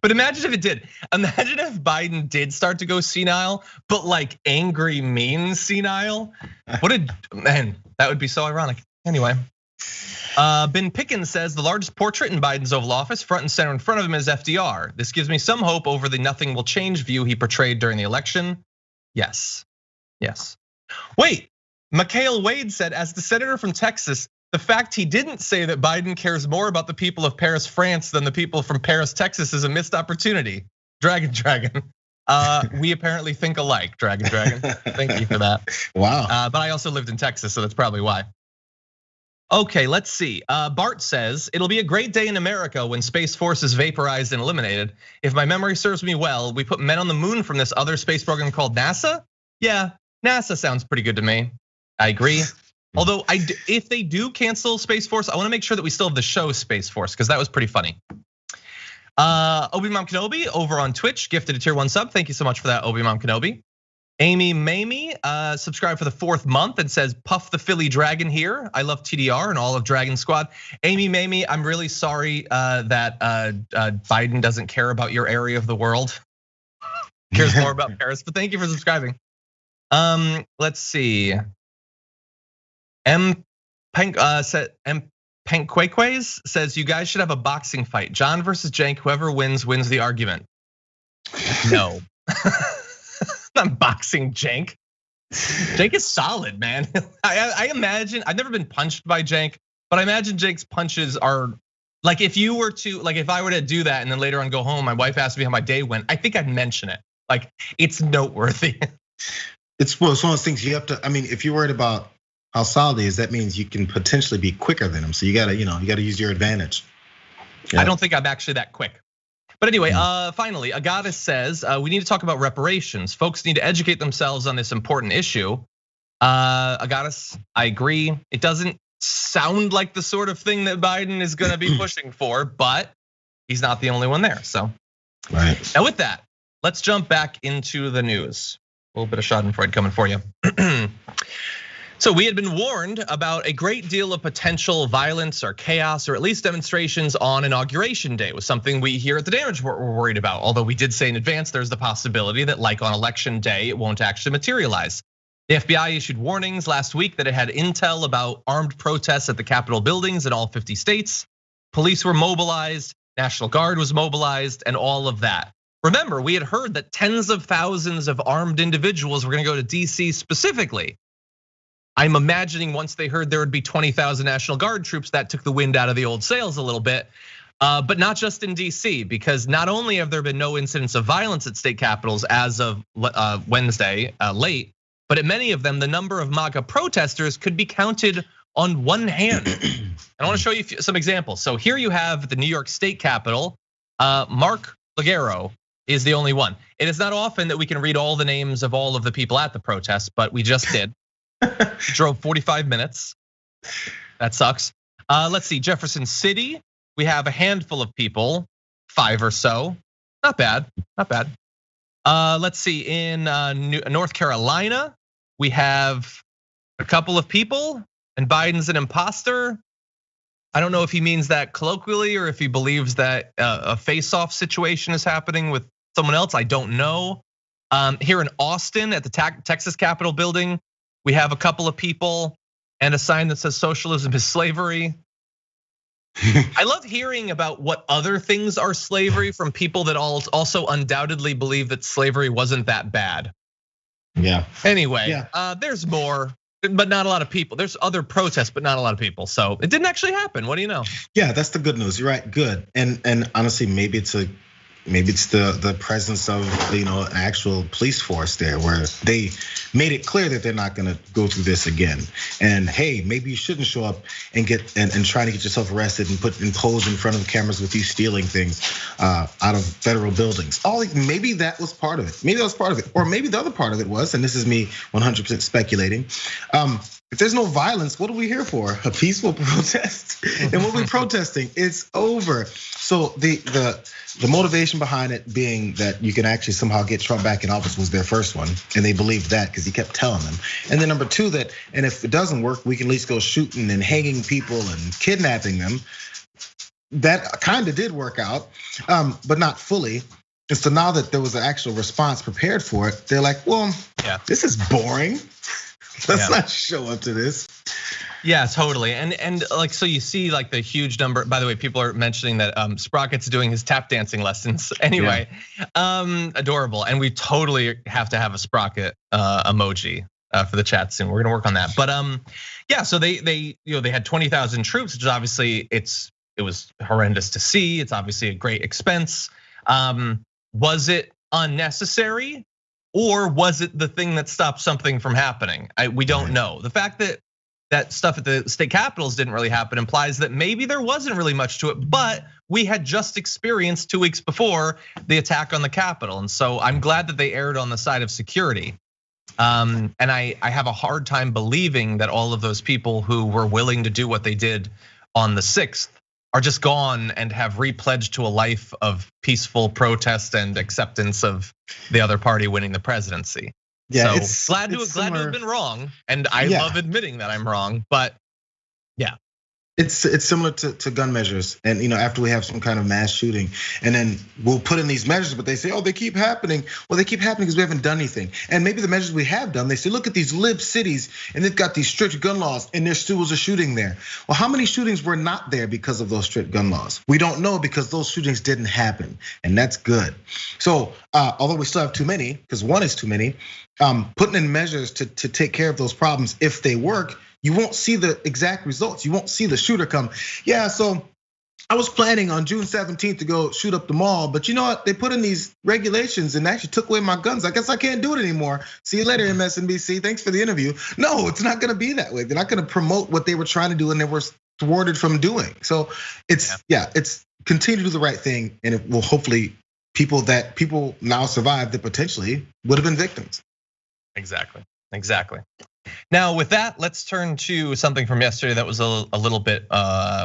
But imagine if it did. Imagine if Biden did start to go senile, but like angry, mean senile. Man, that would be so ironic. Anyway. Ben Pickens says the largest portrait in Biden's Oval Office, front and center in front of him, is FDR. This gives me some hope over the nothing will change view he portrayed during the election. Yes. Wait, Mikhail Wade said, as the senator from Texas, the fact he didn't say that Biden cares more about the people of Paris, France than the people from Paris, Texas is a missed opportunity. Dragon. We apparently think alike, Dragon. Thank you for that. Wow. But I also lived in Texas, so that's probably why. Okay, let's see. Bart says, it'll be a great day in America when Space Force is vaporized and eliminated. If my memory serves me well, we put men on the moon from this other space program called NASA. Yeah, NASA sounds pretty good to me. I agree. Although if they do cancel Space Force, I wanna make sure that we still have the show Space Force, because that was pretty funny. Obi-Mom Kenobi over on Twitch gifted a tier 1 sub. Thank you so much for that, Obi-Mom Kenobi. Amy Mamie subscribed for the 4th month and says, Puff the Philly Dragon here. I love TDR and all of Dragon Squad. Amy Mamie, I'm really sorry that Biden doesn't care about your area of the world. Cares more about Paris, but thank you for subscribing. Let's see. Pankways says, you guys should have a boxing fight. John versus Cenk, whoever wins the argument. No. Not boxing Cenk. Cenk is solid, man. I imagine, I've never been punched by Cenk, but I imagine Cenk's punches are like, if I were to do that and then later on go home, my wife asked me how my day went, I think I'd mention it. Like, it's noteworthy. It's one of those things you have to, I mean, if you're worried about how solid he is, that means you can potentially be quicker than him. So you gotta use your advantage. Yeah. I don't think I'm actually that quick. But anyway, finally, Agatis says, we need to talk about reparations. Folks need to educate themselves on this important issue. Agatis, I agree. It doesn't sound like the sort of thing that Biden is gonna be pushing for, but he's not the only one there, so. Right. Now with that, let's jump back into the news. A little bit of schadenfreude coming for you. So we had been warned about a great deal of potential violence or chaos, or at least demonstrations on Inauguration Day. It was something we here at the Damage Report were worried about. Although we did say in advance, there's the possibility that like on Election Day, it won't actually materialize. The FBI issued warnings last week that it had intel about armed protests at the Capitol buildings in all 50 states. Police were mobilized, National Guard was mobilized, and all of that. Remember, we had heard that tens of thousands of armed individuals were gonna go to DC specifically. I'm imagining once they heard there would be 20,000 National Guard troops, that took the wind out of the old sails a little bit. But not just in DC, because not only have there been no incidents of violence at state capitals as of Wednesday late, but at many of them, the number of MAGA protesters could be counted on one hand. And I wanna show you some examples. So here you have the New York State Capitol. Mark Ligero is the only one. It is not often that we can read all the names of all of the people at the protest, but we just did. Drove 45 minutes. That sucks. Let's see, Jefferson City. We have a handful of people, 5 or so. Not bad. Let's see, in North Carolina, we have a couple of people, and Biden's an imposter. I don't know if he means that colloquially or if he believes that a face-off situation is happening with someone else. I don't know. Here in Austin at the Texas Capitol building, we have a couple of people and a sign that says socialism is slavery. I love hearing about what other things are slavery from people that also undoubtedly believe that slavery wasn't that bad. Yeah. Anyway, there's more, but not a lot of people. There's other protests, but not a lot of people. So it didn't actually happen. What do you know? Yeah, that's the good news. You're right. Good. And honestly, maybe it's the presence of an actual police force there, where they made it clear that they're not going to go through this again. And hey, maybe you shouldn't show up and try to get yourself arrested and posed in front of the cameras with you stealing things out of federal buildings. Maybe that was part of it. Maybe that was part of it, or maybe the other part of it was, and this is me 100% speculating. If there's no violence, what are we here for? A peaceful protest? And what are we protesting? It's over. So the motivation behind it being that you can actually somehow get Trump back in office was their first one, and they believed that because he kept telling them. And then number two, and if it doesn't work, we can at least go shooting and hanging people and kidnapping them. That kind of did work out, but not fully. And so now that there was an actual response prepared for it, they're like, well, this is boring. Let's not show up to this. Yeah, totally. And like, so you see like the huge number. By the way, people are mentioning that Sprocket's doing his tap dancing lessons. Anyway, adorable. And we totally have to have a Sprocket emoji for the chat soon. We're gonna work on that. But yeah, so they had 20,000 troops, which is obviously it was horrendous to see. It's obviously a great expense. Was it unnecessary? Or was it the thing that stopped something from happening? We don't know. The fact that stuff at the state capitals didn't really happen implies that maybe there wasn't really much to it, but we had just experienced 2 weeks before the attack on the Capitol. And so I'm glad that they erred on the side of security. And I have a hard time believing that all of those people who were willing to do what they did on the 6th are just gone and have repledged to a life of peaceful protest and acceptance of the other party winning the presidency. Yeah, so glad to have been wrong, and I love admitting that I'm wrong. But yeah, it's similar to gun measures, and after we have some kind of mass shooting, and then we'll put in these measures, but they say, oh, they keep happening. Well, they keep happening because we haven't done anything. And maybe the measures we have done, they say, look at these lib cities, and they've got these strict gun laws, and there still was a shooting there. Well, how many shootings were not there because of those strict gun laws? We don't know, because those shootings didn't happen, and that's good. So although we still have too many, because one is too many, putting in measures to take care of those problems, if they work, you won't see the exact results. You won't see the shooter come. Yeah, so I was planning on June 17th to go shoot up the mall, but you know what? They put in these regulations and actually took away my guns. I guess I can't do it anymore. See you later, MSNBC. Thanks for the interview. No, it's not gonna be that way. They're not gonna promote what they were trying to do and they were thwarted from doing. So it's continue to do the right thing, and it will hopefully people now survive that potentially would have been victims. Exactly. Now, with that, let's turn to something from yesterday that was a little bit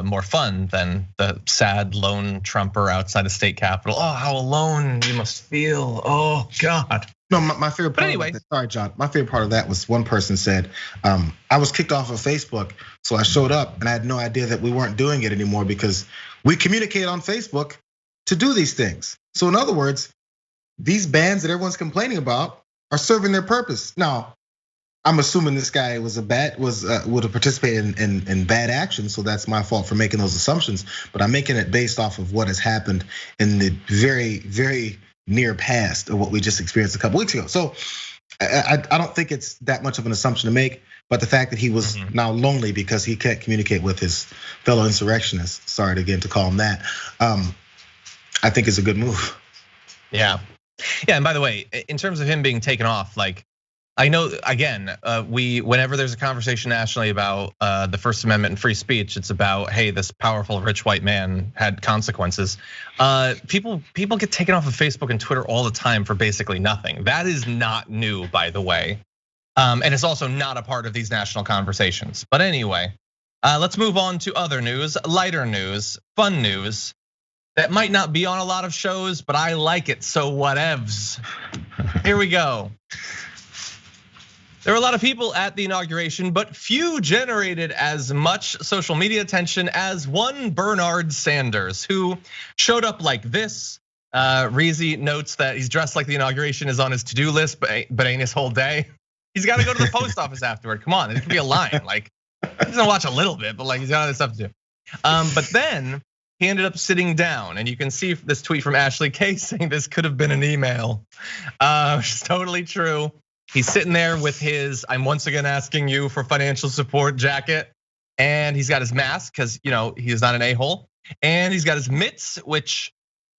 more fun than the sad lone Trumper outside of state capitol. Oh, how alone you must feel. Oh God. No, my favorite part. Anyway, sorry, John. My favorite part of that was one person said, I was kicked off of Facebook, so I showed up and I had no idea that we weren't doing it anymore because we communicate on Facebook to do these things. So in other words, these bans that everyone's complaining about are serving their purpose. Now, I'm assuming this guy would have participated in bad action, so that's my fault for making those assumptions. But I'm making it based off of what has happened in the very, very near past of what we just experienced a couple weeks ago. So I don't think it's that much of an assumption to make. But the fact that he was now lonely because he can't communicate with his fellow insurrectionists, sorry again to call him that, I think is a good move. Yeah, and by the way, in terms of him being taken off, like, I know, again, whenever there's a conversation nationally about the First Amendment and free speech, it's about, hey, this powerful rich white man had consequences. People get taken off of Facebook and Twitter all the time for basically nothing. That is not new, by the way. And it's also not a part of these national conversations. But anyway, let's move on to other news, lighter news, fun news that might not be on a lot of shows, but I like it, so whatevs. Here we go. There were a lot of people at the inauguration, but few generated as much social media attention as one Bernard Sanders, who showed up like this. Reezy notes that he's dressed like the inauguration is on his to-do list, but ain't his whole day. He's got to go to the post office afterward. Come on, it could be a line. Like, he's gonna watch a little bit, but like he's got other stuff to do. But then he ended up sitting down, and you can see this tweet from Ashley Kay saying this could have been an email, which is totally true. He's sitting there with his "I'm once again asking you for financial support" jacket, and he's got his mask because he is not an a-hole, and he's got his mitts, which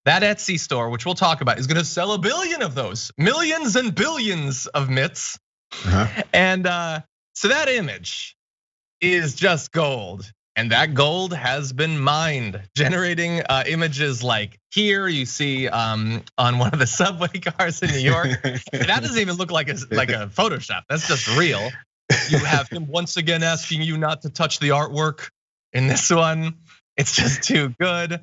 that Etsy store, which we'll talk about, is going to sell 1 billion of those, millions and billions of mitts. And so that image is just gold. And that gold has been mined, generating images like here you see on one of the subway cars in New York. That doesn't even look like a Photoshop. That's just real. You have him once again asking you not to touch the artwork in this one. It's just too good.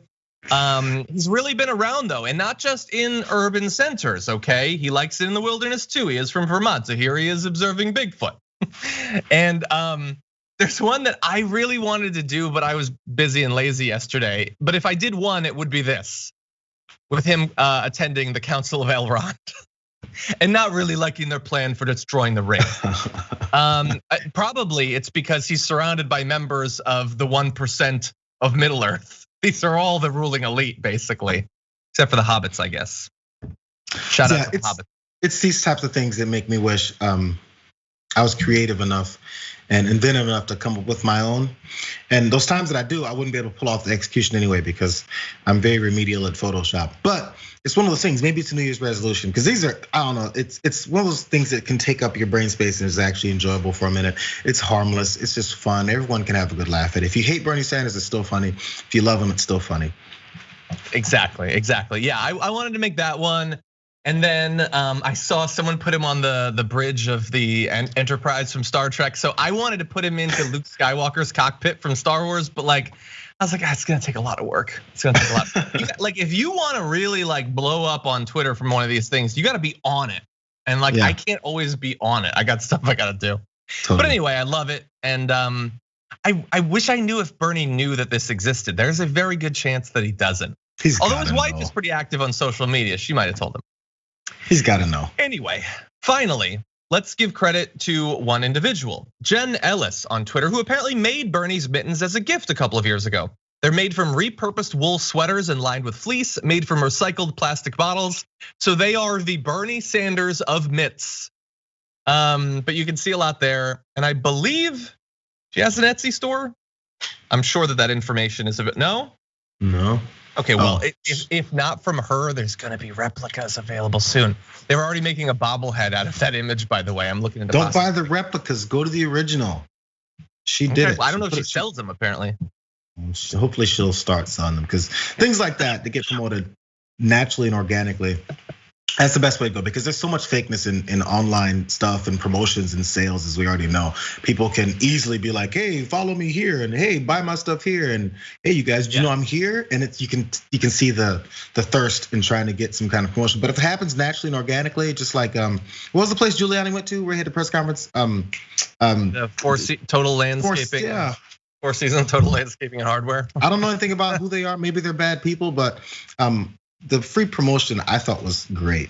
He's really been around though, and not just in urban centers, okay? He likes it in the wilderness too. He is from Vermont, so here he is observing Bigfoot. And there's one that I really wanted to do, but I was busy and lazy yesterday. But if I did one, it would be this, with him attending the Council of Elrond and not really liking their plan for destroying the ring. Probably it's because he's surrounded by members of the 1% of Middle Earth. These are all the ruling elite, basically, except for the hobbits, I guess. Shout out to the hobbits. It's these types of things that make me wish I was creative enough and inventive enough to come up with my own. And those times that I do, I wouldn't be able to pull off the execution anyway because I'm very remedial at Photoshop. But it's one of those things, maybe it's a New Year's resolution, because these are, I don't know, it's one of those things that can take up your brain space and is actually enjoyable for a minute. It's harmless, it's just fun. Everyone can have a good laugh at it. If you hate Bernie Sanders, it's still funny. If you love him, it's still funny. Exactly. Yeah, I wanted to make that one. And then I saw someone put him on the bridge of the Enterprise from Star Trek. So I wanted to put him into Luke Skywalker's cockpit from Star Wars, but I was like, it's gonna take a lot of work. It's gonna take a lot. Like if you want to really blow up on Twitter from one of these things, you got to be on it. And I can't always be on it. I got stuff I got to do. Totally. But anyway, I love it. And I wish I knew if Bernie knew that this existed. There's a very good chance that he doesn't. Although his wife is pretty active on social media, she might have told him. He's got to know. Anyway, finally, let's give credit to one individual, Jen Ellis on Twitter, who apparently made Bernie's mittens as a gift a couple of years ago. They're made from repurposed wool sweaters and lined with fleece, made from recycled plastic bottles. So they are the Bernie Sanders of mitts. But you can see a lot there. And I believe she has an Etsy store. I'm sure that information is a bit, no? No. Okay, well, if not from her, there's gonna be replicas available soon. They were already making a bobblehead out of that image, by the way. I'm looking into. Don't buy the replicas. Go to the original. She did it. Well, I don't know if she sells them. Apparently, hopefully she'll start selling them because things like that they get promoted naturally and organically. That's the best way to go because there's so much fakeness in online stuff and promotions and sales, as we already know. People can easily be like, "Hey, follow me here," and "Hey, buy my stuff here," and "Hey, you guys, do you know I'm here?" And it's you can see the thirst in trying to get some kind of promotion. But if it happens naturally and organically, just like what was the place Giuliani went to where he had the press conference? The Total Landscaping. Four Seasons Total Landscaping and Hardware. I don't know anything about who they are. Maybe they're bad people, but the free promotion I thought was great.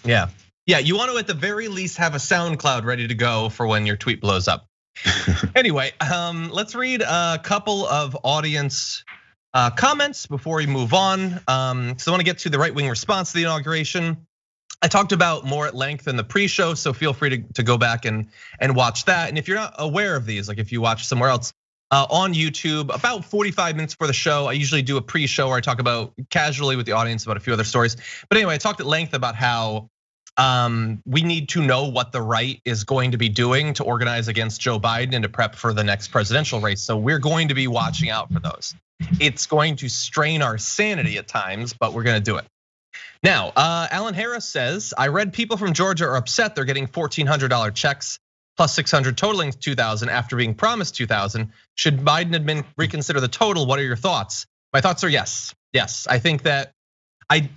Yeah, you want to at the very least have a SoundCloud ready to go for when your tweet blows up. Anyway, let's read a couple of audience comments before we move on. So I want to get to the right-wing response to the inauguration. I talked about more at length in the pre-show, so feel free to go back and watch that. And if you're not aware of these, like if you watch somewhere else, on YouTube, about 45 minutes for the show. I usually do a pre-show where I talk about casually with the audience about a few other stories. But anyway, I talked at length about how we need to know what the right is going to be doing to organize against Joe Biden and to prep for the next presidential race. So we're going to be watching out for those. It's going to strain our sanity at times, but we're going to do it. Now, Alan Harris says, I read people from Georgia are upset they're getting $1,400 checks plus 600 totaling 2,000 after being promised 2,000. Should Biden admin reconsider the total? What are your thoughts? My thoughts are yes. I think that I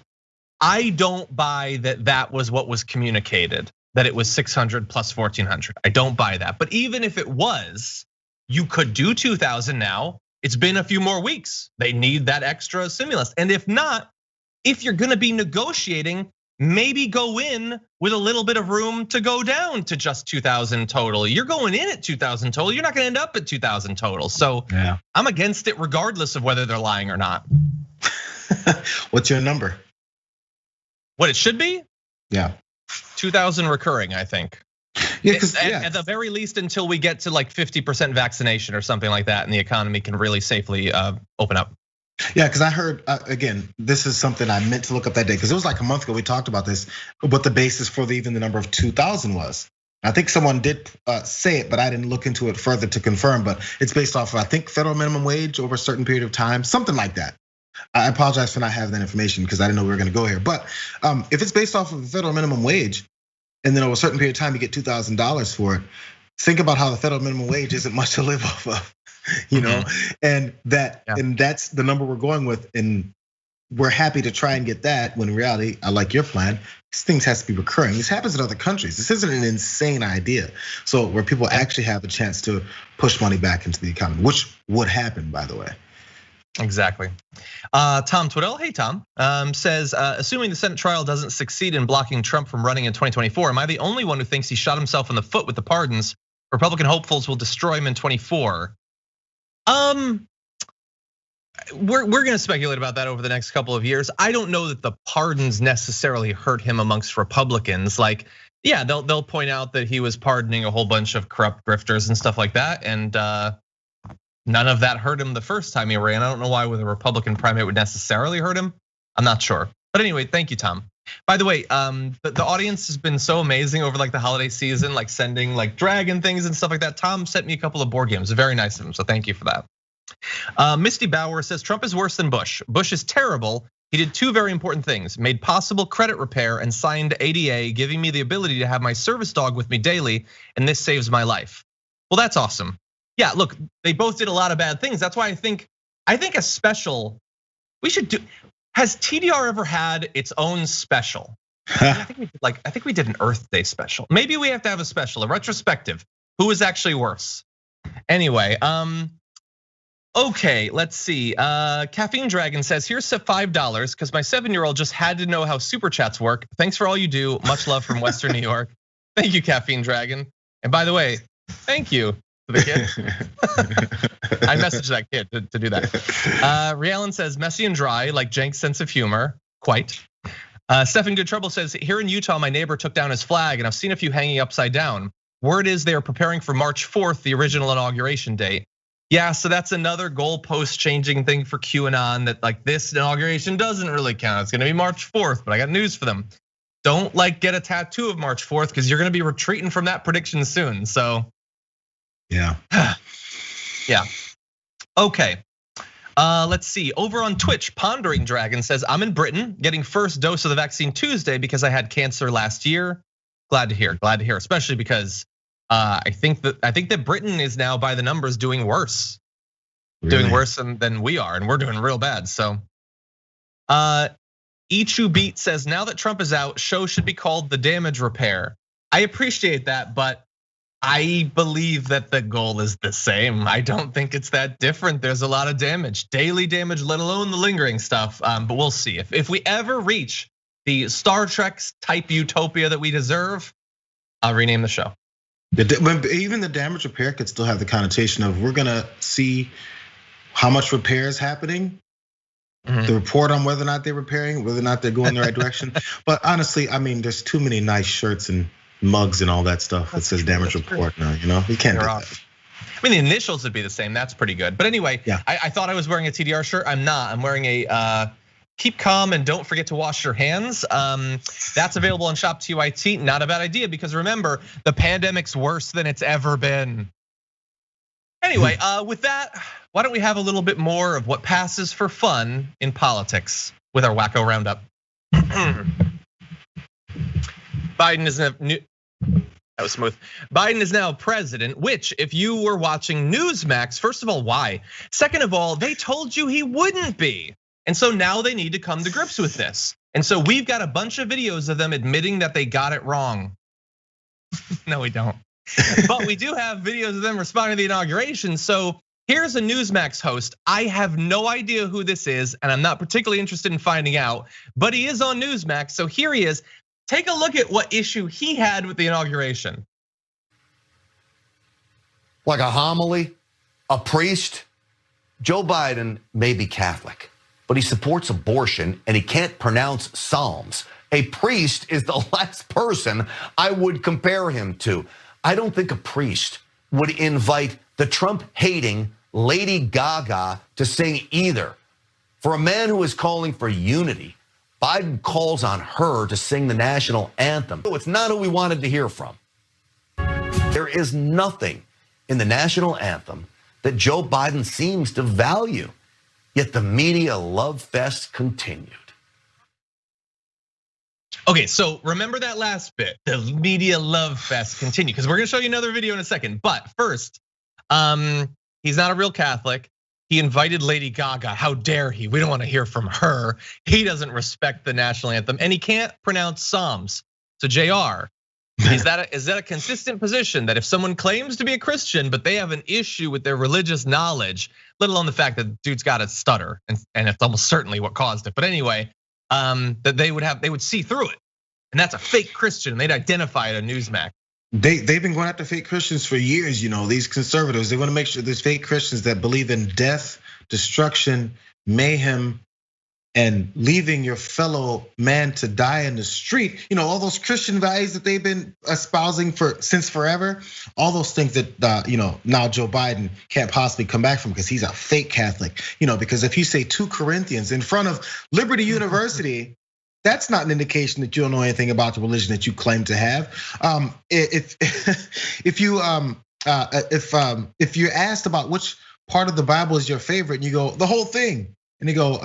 don't buy that was what was communicated, that it was 600 plus 1,400. I don't buy that. But even if it was, you could do 2,000 now. It's been a few more weeks. They need that extra stimulus. And if not, if you're gonna be negotiating, maybe go in with a little bit of room to go down to just 2,000 total. You're going in at 2,000 total. You're not gonna end up at 2,000 total. So I'm against it regardless of whether they're lying or not. What's your number? What it should be? Yeah. 2,000 recurring, I think. Yeah, because at the very least, until we get to like 50% vaccination or something like that, and the economy can really safely open up. Yeah, because I heard, again, this is something I meant to look up that day, because it was like a month ago we talked about this, what the basis for even the number of 2,000 was. I think someone did say it, but I didn't look into it further to confirm, but it's based off of, I think, federal minimum wage over a certain period of time, something like that. I apologize for not having that information because I didn't know we were gonna go here. But if it's based off of the federal minimum wage, and then over a certain period of time you get $2,000 for it, think about how the federal minimum wage isn't much to live off of. And that's the number we're going with, and we're happy to try and get that. When in reality, I like your plan. These things has to be recurring. This happens in other countries. This isn't an insane idea. So where people actually have a chance to push money back into the economy, which would happen, by the way. Exactly. Tom Twiddell, hey Tom, says, assuming the Senate trial doesn't succeed in blocking Trump from running in 2024, am I the only one who thinks he shot himself in the foot with the pardons? Republican hopefuls will destroy him in 24. We're gonna speculate about that over the next couple of years. I don't know that the pardons necessarily hurt him amongst Republicans. Like, yeah, they'll point out that he was pardoning a whole bunch of corrupt grifters and stuff like that, and none of that hurt him the first time he ran. I don't know why with a Republican primate would necessarily hurt him. I'm not sure. But anyway, thank you, Tom. By the way, the audience has been so amazing over like the holiday season, like sending like dragon things and stuff like that. Tom sent me a couple of board games, very nice of him, so thank you for that. Misty Bauer says Trump is worse than Bush. Bush is terrible. He did two very important things: made possible credit repair and signed ADA, giving me the ability to have my service dog with me daily, and this saves my life. Well, that's awesome. Yeah, look, they both did a lot of bad things. That's why I think a special we should do. Has TDR ever had its own special? I think we did an Earth Day special. Maybe we have to have a special, a retrospective. Who is actually worse? Anyway, okay, let's see. Caffeine Dragon says, here's $5 because my 7-year-old just had to know how super chats work. Thanks for all you do. Much love from Western New York. Thank you, Caffeine Dragon. And by the way, thank you to the kid. I messaged that kid to do that. Rialan says, messy and dry, like Jenk's sense of humor. Quite. Stephen Good Trouble says, here in Utah, my neighbor took down his flag and I've seen a few hanging upside down. Word is they are preparing for March 4th, the original inauguration date. Yeah, so that's another goalpost changing thing for QAnon, that like this inauguration doesn't really count. It's gonna be March 4th, but I got news for them. Don't like get a tattoo of March 4th because you're gonna be retreating from that prediction soon, so. Yeah. Yeah. Okay. Let's see. Over on Twitch, Pondering Dragon says, I'm in Britain getting first dose of the vaccine Tuesday because I had cancer last year. Glad to hear, especially because I think that Britain is now by the numbers doing worse. Really? Doing worse than we are, and we're doing real bad. So Ichu Beat says, now that Trump is out, show should be called The Damage Repair. I appreciate that, but I believe that the goal is the same. I don't think it's that different. There's a lot of damage, daily damage, let alone the lingering stuff. But we'll see. If we ever reach the Star Trek type utopia that we deserve, I'll rename the show. Even the damage repair could still have the connotation of we're gonna see how much repair is happening. The report on whether or not they're repairing, whether or not they're going the right direction. But honestly, I mean, there's too many nice shirts and mugs and all that stuff that says damage report now, you can't do that. I mean, the initials would be the same, that's pretty good. But anyway, yeah. I thought I was wearing a TDR shirt, I'm not. I'm wearing a keep calm and don't forget to wash your hands. That's available on Shop TYT, not a bad idea because remember, the pandemic's worse than it's ever been. Anyway, with that, why don't we have a little bit more of what passes for fun in politics with our wacko roundup. Biden is that was smooth. Biden is now president, which if you were watching NewsMax, first of all, why? Second of all, they told you he wouldn't be. And so now they need to come to grips with this. And so we've got a bunch of videos of them admitting that they got it wrong. No, we don't. But we do have videos of them responding to the inauguration. So Here's a NewsMax host. I have no idea who this is, and I'm not particularly interested in finding out, but he is on NewsMax. So here he is. Take a look at what issue he had with the inauguration. Like a homily, a priest. Joe Biden may be Catholic, but he supports abortion and he can't pronounce Psalms. A priest is the last person I would compare him to. I don't think a priest would invite the Trump-hating Lady Gaga to sing either. For a man who is calling for unity, Biden calls on her to sing the national anthem. It's not who we wanted to hear from. There is nothing in the national anthem that Joe Biden seems to value, yet the media love fest continued. Okay, so remember that last bit, the media love fest continue, because we're gonna show you another video in a second. But first, he's not a real Catholic. He invited Lady Gaga. How dare he? We don't want to hear from her. He doesn't respect the national anthem, and he can't pronounce Psalms. So Jayar, is that a consistent position that if someone claims to be a Christian, but they have an issue with their religious knowledge, let alone the fact that dude's got a stutter, and it's almost certainly what caused it. But anyway, that they would see through it, and that's a fake Christian. They'd identify it on Newsmax. They've been going after fake Christians for years, these conservatives. They want to make sure there's fake Christians that believe in death, destruction, mayhem, and leaving your fellow man to die in the street. All those Christian values that they've been espousing since forever. All those things that now Joe Biden can't possibly come back from because he's a fake Catholic. Because if you say 2 Corinthians in front of Liberty University, that's not an indication that you don't know anything about the religion that you claim to have. If you're asked about which part of the Bible is your favorite, and you go the whole thing, and you go,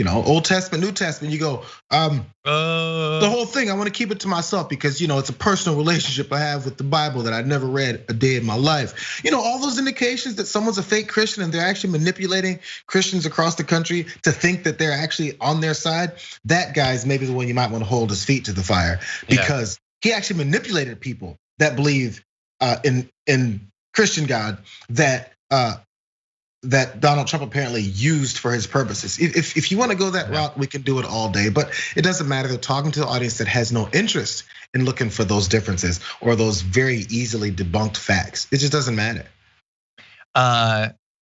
Old Testament, New Testament, you go, the whole thing. I want to keep it to myself because it's a personal relationship I have with the Bible that I've never read a day in my life. All those indications that someone's a fake Christian and they're actually manipulating Christians across the country to think that they're actually on their side. That guy's maybe the one you might want to hold his feet to the fire because he actually manipulated people that believe in Christian God that Donald Trump apparently used for his purposes. If you want to go that route, we can do it all day, but it doesn't matter. They're talking to an audience that has no interest in looking for those differences or those very easily debunked facts. It just doesn't matter.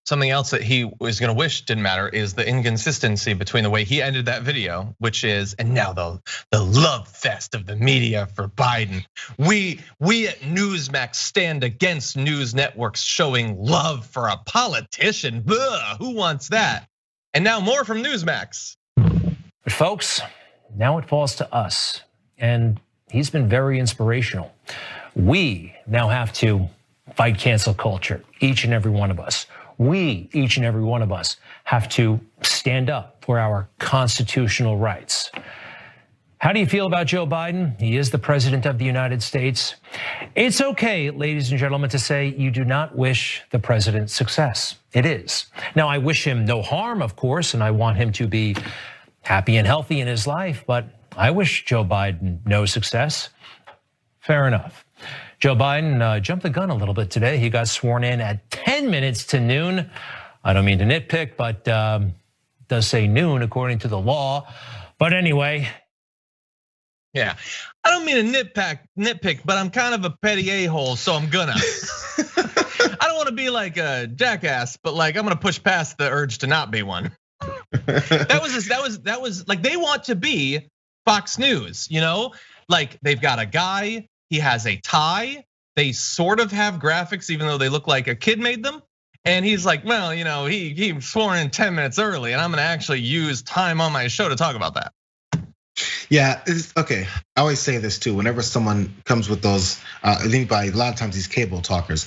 Something else that he was gonna wish didn't matter is the inconsistency between the way he ended that video, which is, and now the love fest of the media for Biden. We at Newsmax stand against news networks showing love for a politician. Who wants that? And now more from Newsmax. But folks, now it falls to us, and he's been very inspirational. We now have to fight cancel culture, each and every one of us. We, each and every one of us, have to stand up for our constitutional rights. How do you feel about Joe Biden? He is the president of the United States. It's okay, ladies and gentlemen, to say you do not wish the president success. It is. Now, I wish him no harm, of course, and I want him to be happy and healthy in his life, but I wish Joe Biden no success. Fair enough. Joe Biden jumped the gun a little bit today. He got sworn in at 10 minutes to noon. I don't mean to nitpick, but does say noon according to the law. But anyway. Yeah, I don't mean to nitpick, but I'm kind of a petty a-hole, so I'm gonna. I don't want to be like a jackass, but like I'm gonna push past the urge to not be one. That was like they want to be Fox News, like they've got a guy. He has a tie. They sort of have graphics, even though they look like a kid made them. And he's like, well, he swore in 10 minutes early, and I'm gonna actually use time on my show to talk about that. Yeah, it's okay. I always say this too. Whenever someone comes with those, anybody, a lot of times these cable talkers,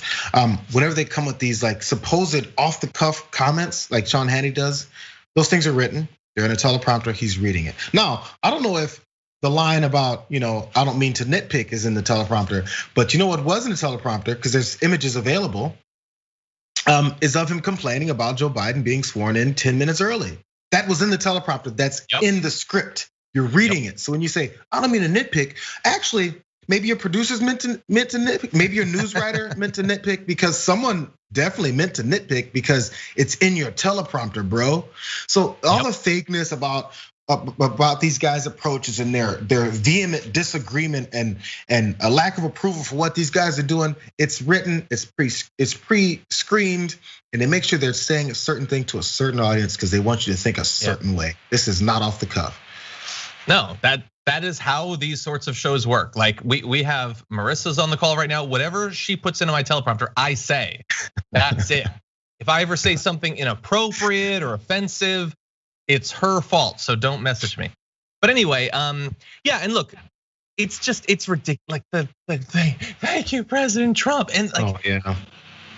whenever they come with these like supposed off the cuff comments, like Sean Hannity does, those things are written. They're in a teleprompter. He's reading it. Now, I don't know if the line about, I don't mean to nitpick is in the teleprompter, but what was in the teleprompter, because there's images available, is of him complaining about Joe Biden being sworn in 10 minutes early. That was in the teleprompter, that's in the script. You're reading it. So when you say, I don't mean to nitpick, actually, maybe your producer's meant to nitpick, maybe your news writer meant to nitpick because someone definitely meant to nitpick because it's in your teleprompter, bro. So all the fakeness about these guys' approaches and their vehement disagreement and a lack of approval for what these guys are doing, it's written, it's pre-screened, and they make sure they're saying a certain thing to a certain audience because they want you to think a certain way. This is not off the cuff. No, that is how these sorts of shows work. Like we have Marissa's on the call right now. Whatever she puts into my teleprompter, I say. That's it. If I ever say something inappropriate or offensive, it's her fault. So don't message me. But anyway, yeah, and look, it's ridiculous. Like the thing. Thank you, President Trump. And like, oh yeah.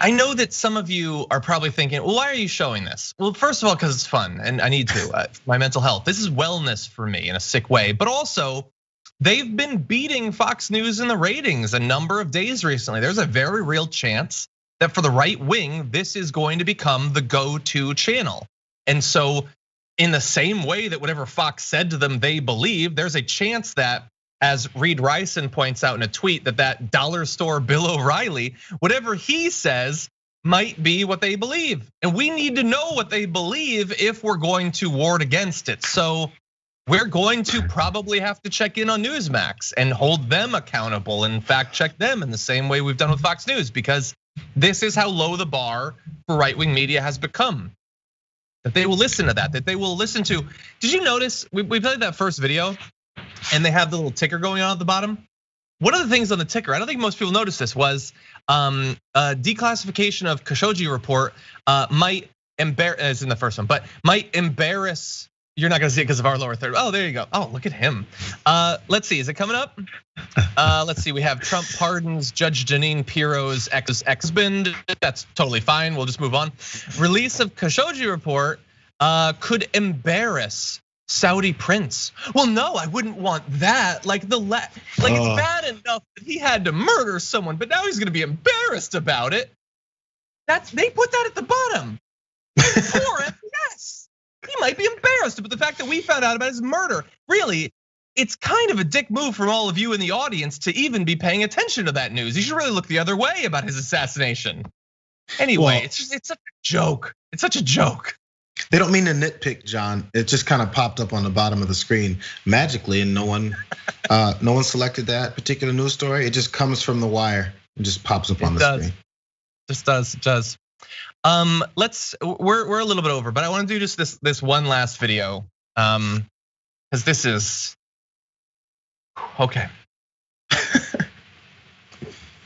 I know that some of you are probably thinking, well, why are you showing this? Well, first of all, because it's fun and I need to. My mental health. This is wellness for me in a sick way. But also, they've been beating Fox News in the ratings a number of days recently. There's a very real chance that for the right wing, this is going to become the go-to channel. And so, in the same way that whatever Fox said to them, they believe, there's a chance that, as Reed Rison points out in a tweet, that dollar store Bill O'Reilly, whatever he says might be what they believe. And we need to know what they believe if we're going to ward against it. So we're going to probably have to check in on NewsMax and hold them accountable and fact check them in the same way we've done with Fox News, because this is how low the bar for right-wing media has become. That they will listen to that they will listen to. Did you notice, we played that first video and they have the little ticker going on at the bottom? One of the things on the ticker, I don't think most people noticed this, was declassification of Khashoggi report might embarrass, as in the first one, but might embarrass, you're not gonna see it because of our lower third. Oh, there you go. Oh, look at him. Let's see, is it coming up? Let's see, we have Trump pardons Judge Jeanine Pirro's ex-husband. That's totally fine, we'll just move on. Release of Khashoggi report could embarrass Saudi prince. Well, no, I wouldn't want that. Like it's bad enough that he had to murder someone, but now he's gonna be embarrassed about it. They put that at the bottom. For it, yes. He might be embarrassed, but the fact that we found out about his murder, really, it's kind of a dick move from all of you in the audience to even be paying attention to that news. You should really look the other way about his assassination. Anyway, it's such a joke. It's such a joke. They don't mean to nitpick, John. It just kind of popped up on the bottom of the screen magically, and no one selected that particular news story. It just comes from the wire. It just pops up on the screen. Just does. It does. We're a little bit over, but I want to do just this one last video, because this is okay.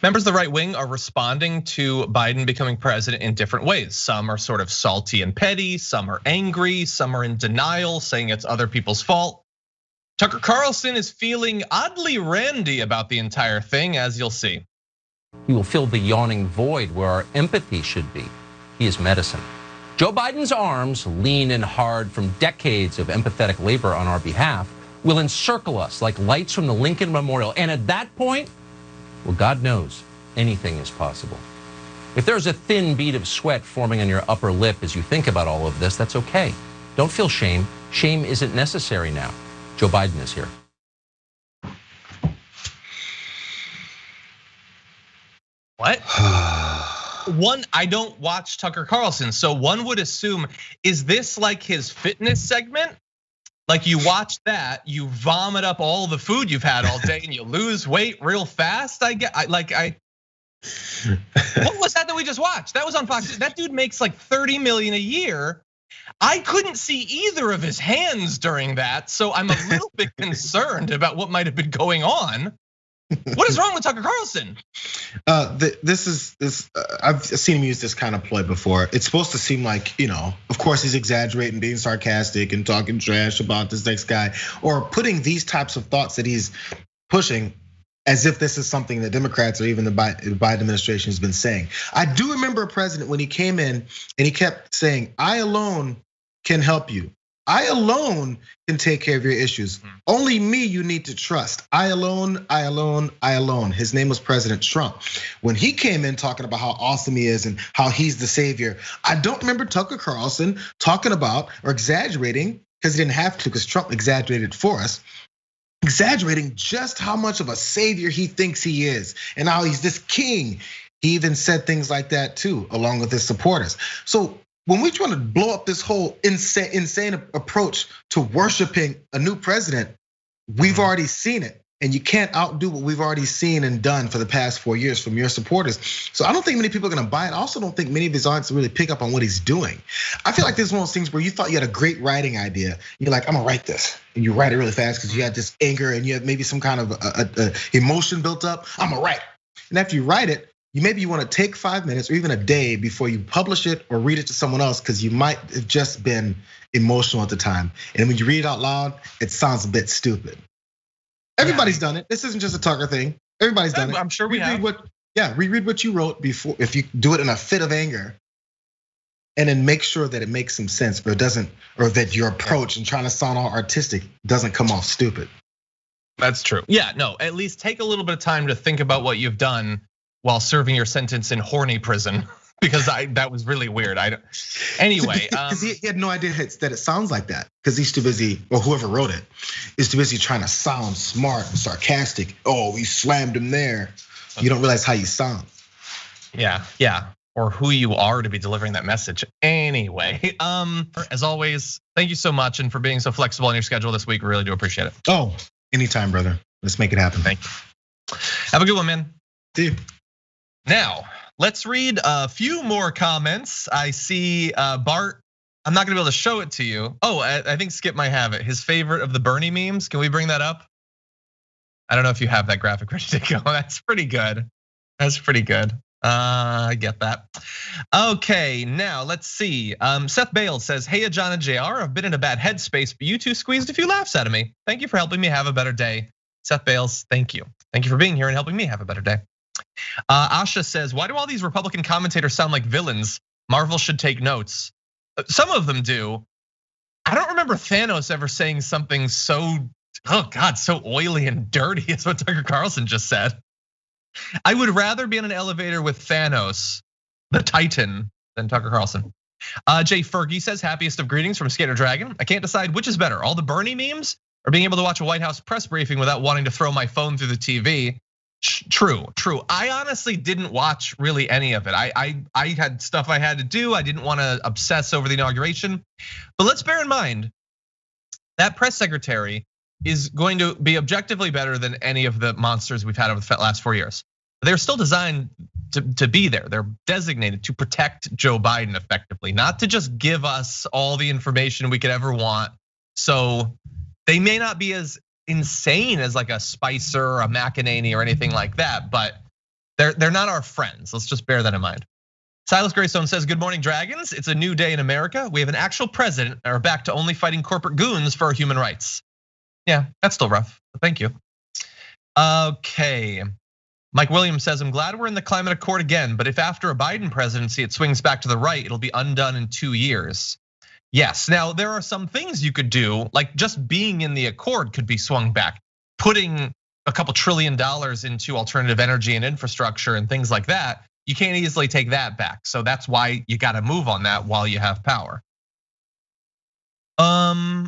Members of the right wing are responding to Biden becoming president in different ways. Some are sort of salty and petty, some are angry, some are in denial, saying it's other people's fault. Tucker Carlson is feeling oddly randy about the entire thing, as you'll see. He will fill the yawning void where our empathy should be. He is medicine. Joe Biden's arms, lean and hard from decades of empathetic labor on our behalf, will encircle us like lights from the Lincoln Memorial. And at that point, well, God knows, anything is possible. If there's a thin bead of sweat forming on your upper lip as you think about all of this, that's okay. Don't feel shame. Shame isn't necessary now. Joe Biden is here. What? One, I don't watch Tucker Carlson, so one would assume, is this like his fitness segment? Like you watch that, you vomit up all the food you've had all day and you lose weight real fast. What was that we just watched? That was on Fox. That dude makes like 30 million a year. I couldn't see either of his hands during that, so I'm a little bit concerned about what might have been going on. What is wrong with Tucker Carlson? I've seen him use this kind of ploy before. It's supposed to seem like, of course he's exaggerating, being sarcastic and talking trash about this next guy, or putting these types of thoughts that he's pushing as if this is something that Democrats or even the Biden administration has been saying. I do remember a president when he came in and he kept saying, I alone can help you. I alone can take care of your issues. Only me you need to trust. I alone, I alone, I alone. His name was President Trump. When he came in talking about how awesome he is and how he's the savior, I don't remember Tucker Carlson talking about or exaggerating, because he didn't have to, because Trump exaggerated for us, exaggerating just how much of a savior he thinks he is and how he's this king. He even said things like that too, along with his supporters. So when we try to blow up this whole insane approach to worshiping a new president, we've already seen it. And you can't outdo what we've already seen and done for the past 4 years from your supporters. So I don't think many people are gonna buy it. I also don't think many of his audience really pick up on what he's doing. I feel like this is one of those things where you thought you had a great writing idea. You're like, I'm gonna write this. And you write it really fast because you had this anger and you have maybe some kind of a emotion built up. I'm gonna write. And after you write it, maybe you wanna take 5 minutes or even a day before you publish it or read it to someone else because you might have just been emotional at the time. And when you read it out loud, it sounds a bit stupid. Everybody's done it. This isn't just a Tucker thing. Everybody's done it. I'm sure we have. Reread what you wrote before. If you do it in a fit of anger, and then make sure that it makes some sense, or it doesn't, or that your approach and trying to sound all artistic doesn't come off stupid. That's true. Yeah, no. At least take a little bit of time to think about what you've done while serving your sentence in horny prison. Because that was really weird. Anyway, because he had no idea that it sounds like that. Because he's too busy, or whoever wrote it is too busy trying to sound smart and sarcastic. Oh, we slammed him there. You don't realize how you sound. Yeah, or who you are to be delivering that message. Anyway, as always, thank you so much and for being so flexible on your schedule this week. We really do appreciate it. Oh, anytime, brother. Let's make it happen. Thank you. Have a good one, man. See you. Now, let's read a few more comments. I see Bart. I'm not gonna be able to show it to you. Oh, I think Skip might have it. His favorite of the Bernie memes. Can we bring that up? I don't know if you have that graphic ready to go. That's pretty good. That's pretty good. I get that. Okay, now let's see. Seth Bales says, hey, John and Jayar, I've been in a bad headspace, but you two squeezed a few laughs out of me. Thank you for helping me have a better day. Seth Bales, thank you. Thank you for being here and helping me have a better day. Asha says, why do all these Republican commentators sound like villains? Marvel should take notes. Some of them do. I don't remember Thanos ever saying something so, oh God, so oily and dirty as what Tucker Carlson just said. I would rather be in an elevator with Thanos, the Titan, than Tucker Carlson. Jay Fergie says, happiest of greetings from Skater Dragon. I can't decide which is better, all the Bernie memes or being able to watch a White House press briefing without wanting to throw my phone through the TV. True. I honestly didn't watch really any of it. I had stuff I had to do. I didn't want to obsess over the inauguration. But let's bear in mind that press secretary is going to be objectively better than any of the monsters we've had over the last 4 years. They're still designed to be there. They're designated to protect Joe Biden effectively, not to just give us all the information we could ever want. So they may not be as insane as like a Spicer or a McEnany or anything like that, but they're not our friends. Let's just bear that in mind. Silas Greystone says, good morning, Dragons. It's a new day in America. We have an actual president and are back to only fighting corporate goons for our human rights. Yeah, that's still rough, but thank you. Okay, Mike Williams says, I'm glad we're in the climate accord again, but if after a Biden presidency it swings back to the right, it'll be undone in 2 years. Yes, now there are some things you could do, like just being in the accord could be swung back. Putting a couple $1 trillion into alternative energy and infrastructure and things like that, you can't easily take that back. So that's why you gotta move on that while you have power.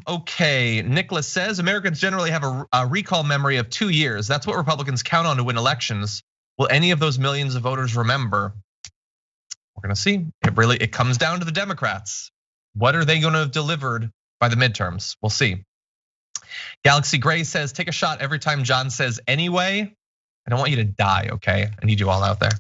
Okay, Nicholas says, Americans generally have a recall memory of 2 years. That's what Republicans count on to win elections. Will any of those millions of voters remember? We're gonna see. It comes down to the Democrats. What are they going to have delivered by the midterms? We'll see. Galaxy Gray says, take a shot every time John says anyway. I don't want you to die, okay? I need you all out there.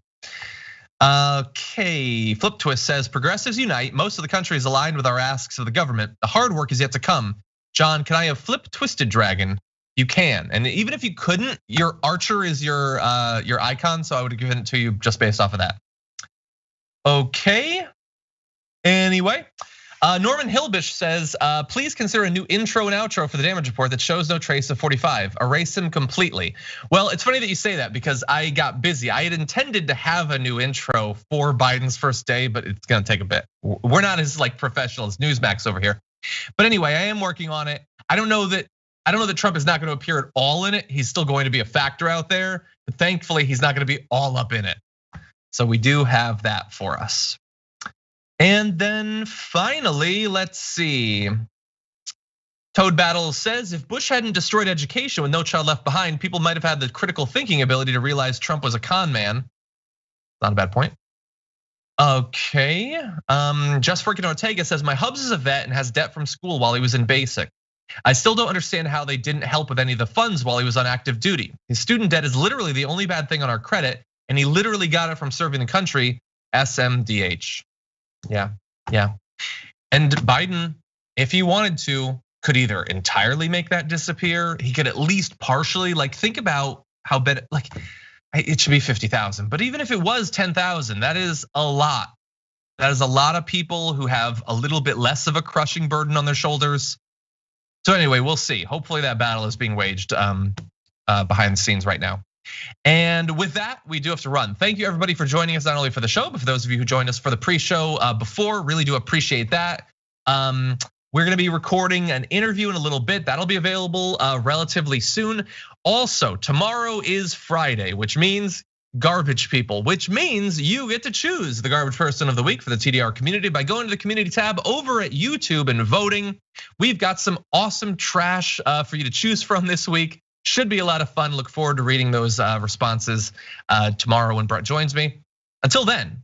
Okay, Flip Twist says, progressives unite. Most of the country is aligned with our asks of the government. The hard work is yet to come. John, can I have Flip Twisted Dragon? You can, and even if you couldn't, your Archer is your icon, so I would have given it to you just based off of that. Okay, anyway. Norman Hilbish says, please consider a new intro and outro for the damage report that shows no trace of 45. Erase him completely. Well, it's funny that you say that because I got busy. I had intended to have a new intro for Biden's first day, but it's gonna take a bit. We're not as like professional as Newsmax over here. But anyway, I am working on it. I don't know that Trump is not gonna appear at all in it. He's still going to be a factor out there, but thankfully he's not gonna be all up in it. So we do have that for us. And then finally, let's see. Toad Battle says, if Bush hadn't destroyed education with No Child Left Behind, people might have had the critical thinking ability to realize Trump was a con man. Not a bad point. Okay, Just Freaking Ortega says, my hubs is a vet and has debt from school while he was in basic. I still don't understand how they didn't help with any of the funds while he was on active duty. His student debt is literally the only bad thing on our credit, and he literally got it from serving the country, SMDH. Yeah. And Biden, if he wanted to, could either entirely make that disappear. He could at least partially, like, think about how bad, like, it should be 50,000, but even if it was 10,000, that is a lot. That is a lot of people who have a little bit less of a crushing burden on their shoulders. So anyway, we'll see. Hopefully that battle is being waged behind the scenes right now. And with that, we do have to run. Thank you everybody for joining us, not only for the show, but for those of you who joined us for the pre-show before, really do appreciate that. We're gonna be recording an interview in a little bit. That'll be available relatively soon. Also, tomorrow is Friday, which means garbage people, which means you get to choose the garbage person of the week for the TDR community by going to the community tab over at YouTube and voting. We've got some awesome trash for you to choose from this week. Should be a lot of fun. Look forward to reading those responses tomorrow when Brett joins me. Until then,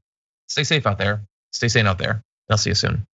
stay safe out there. Stay sane out there. I'll see you soon.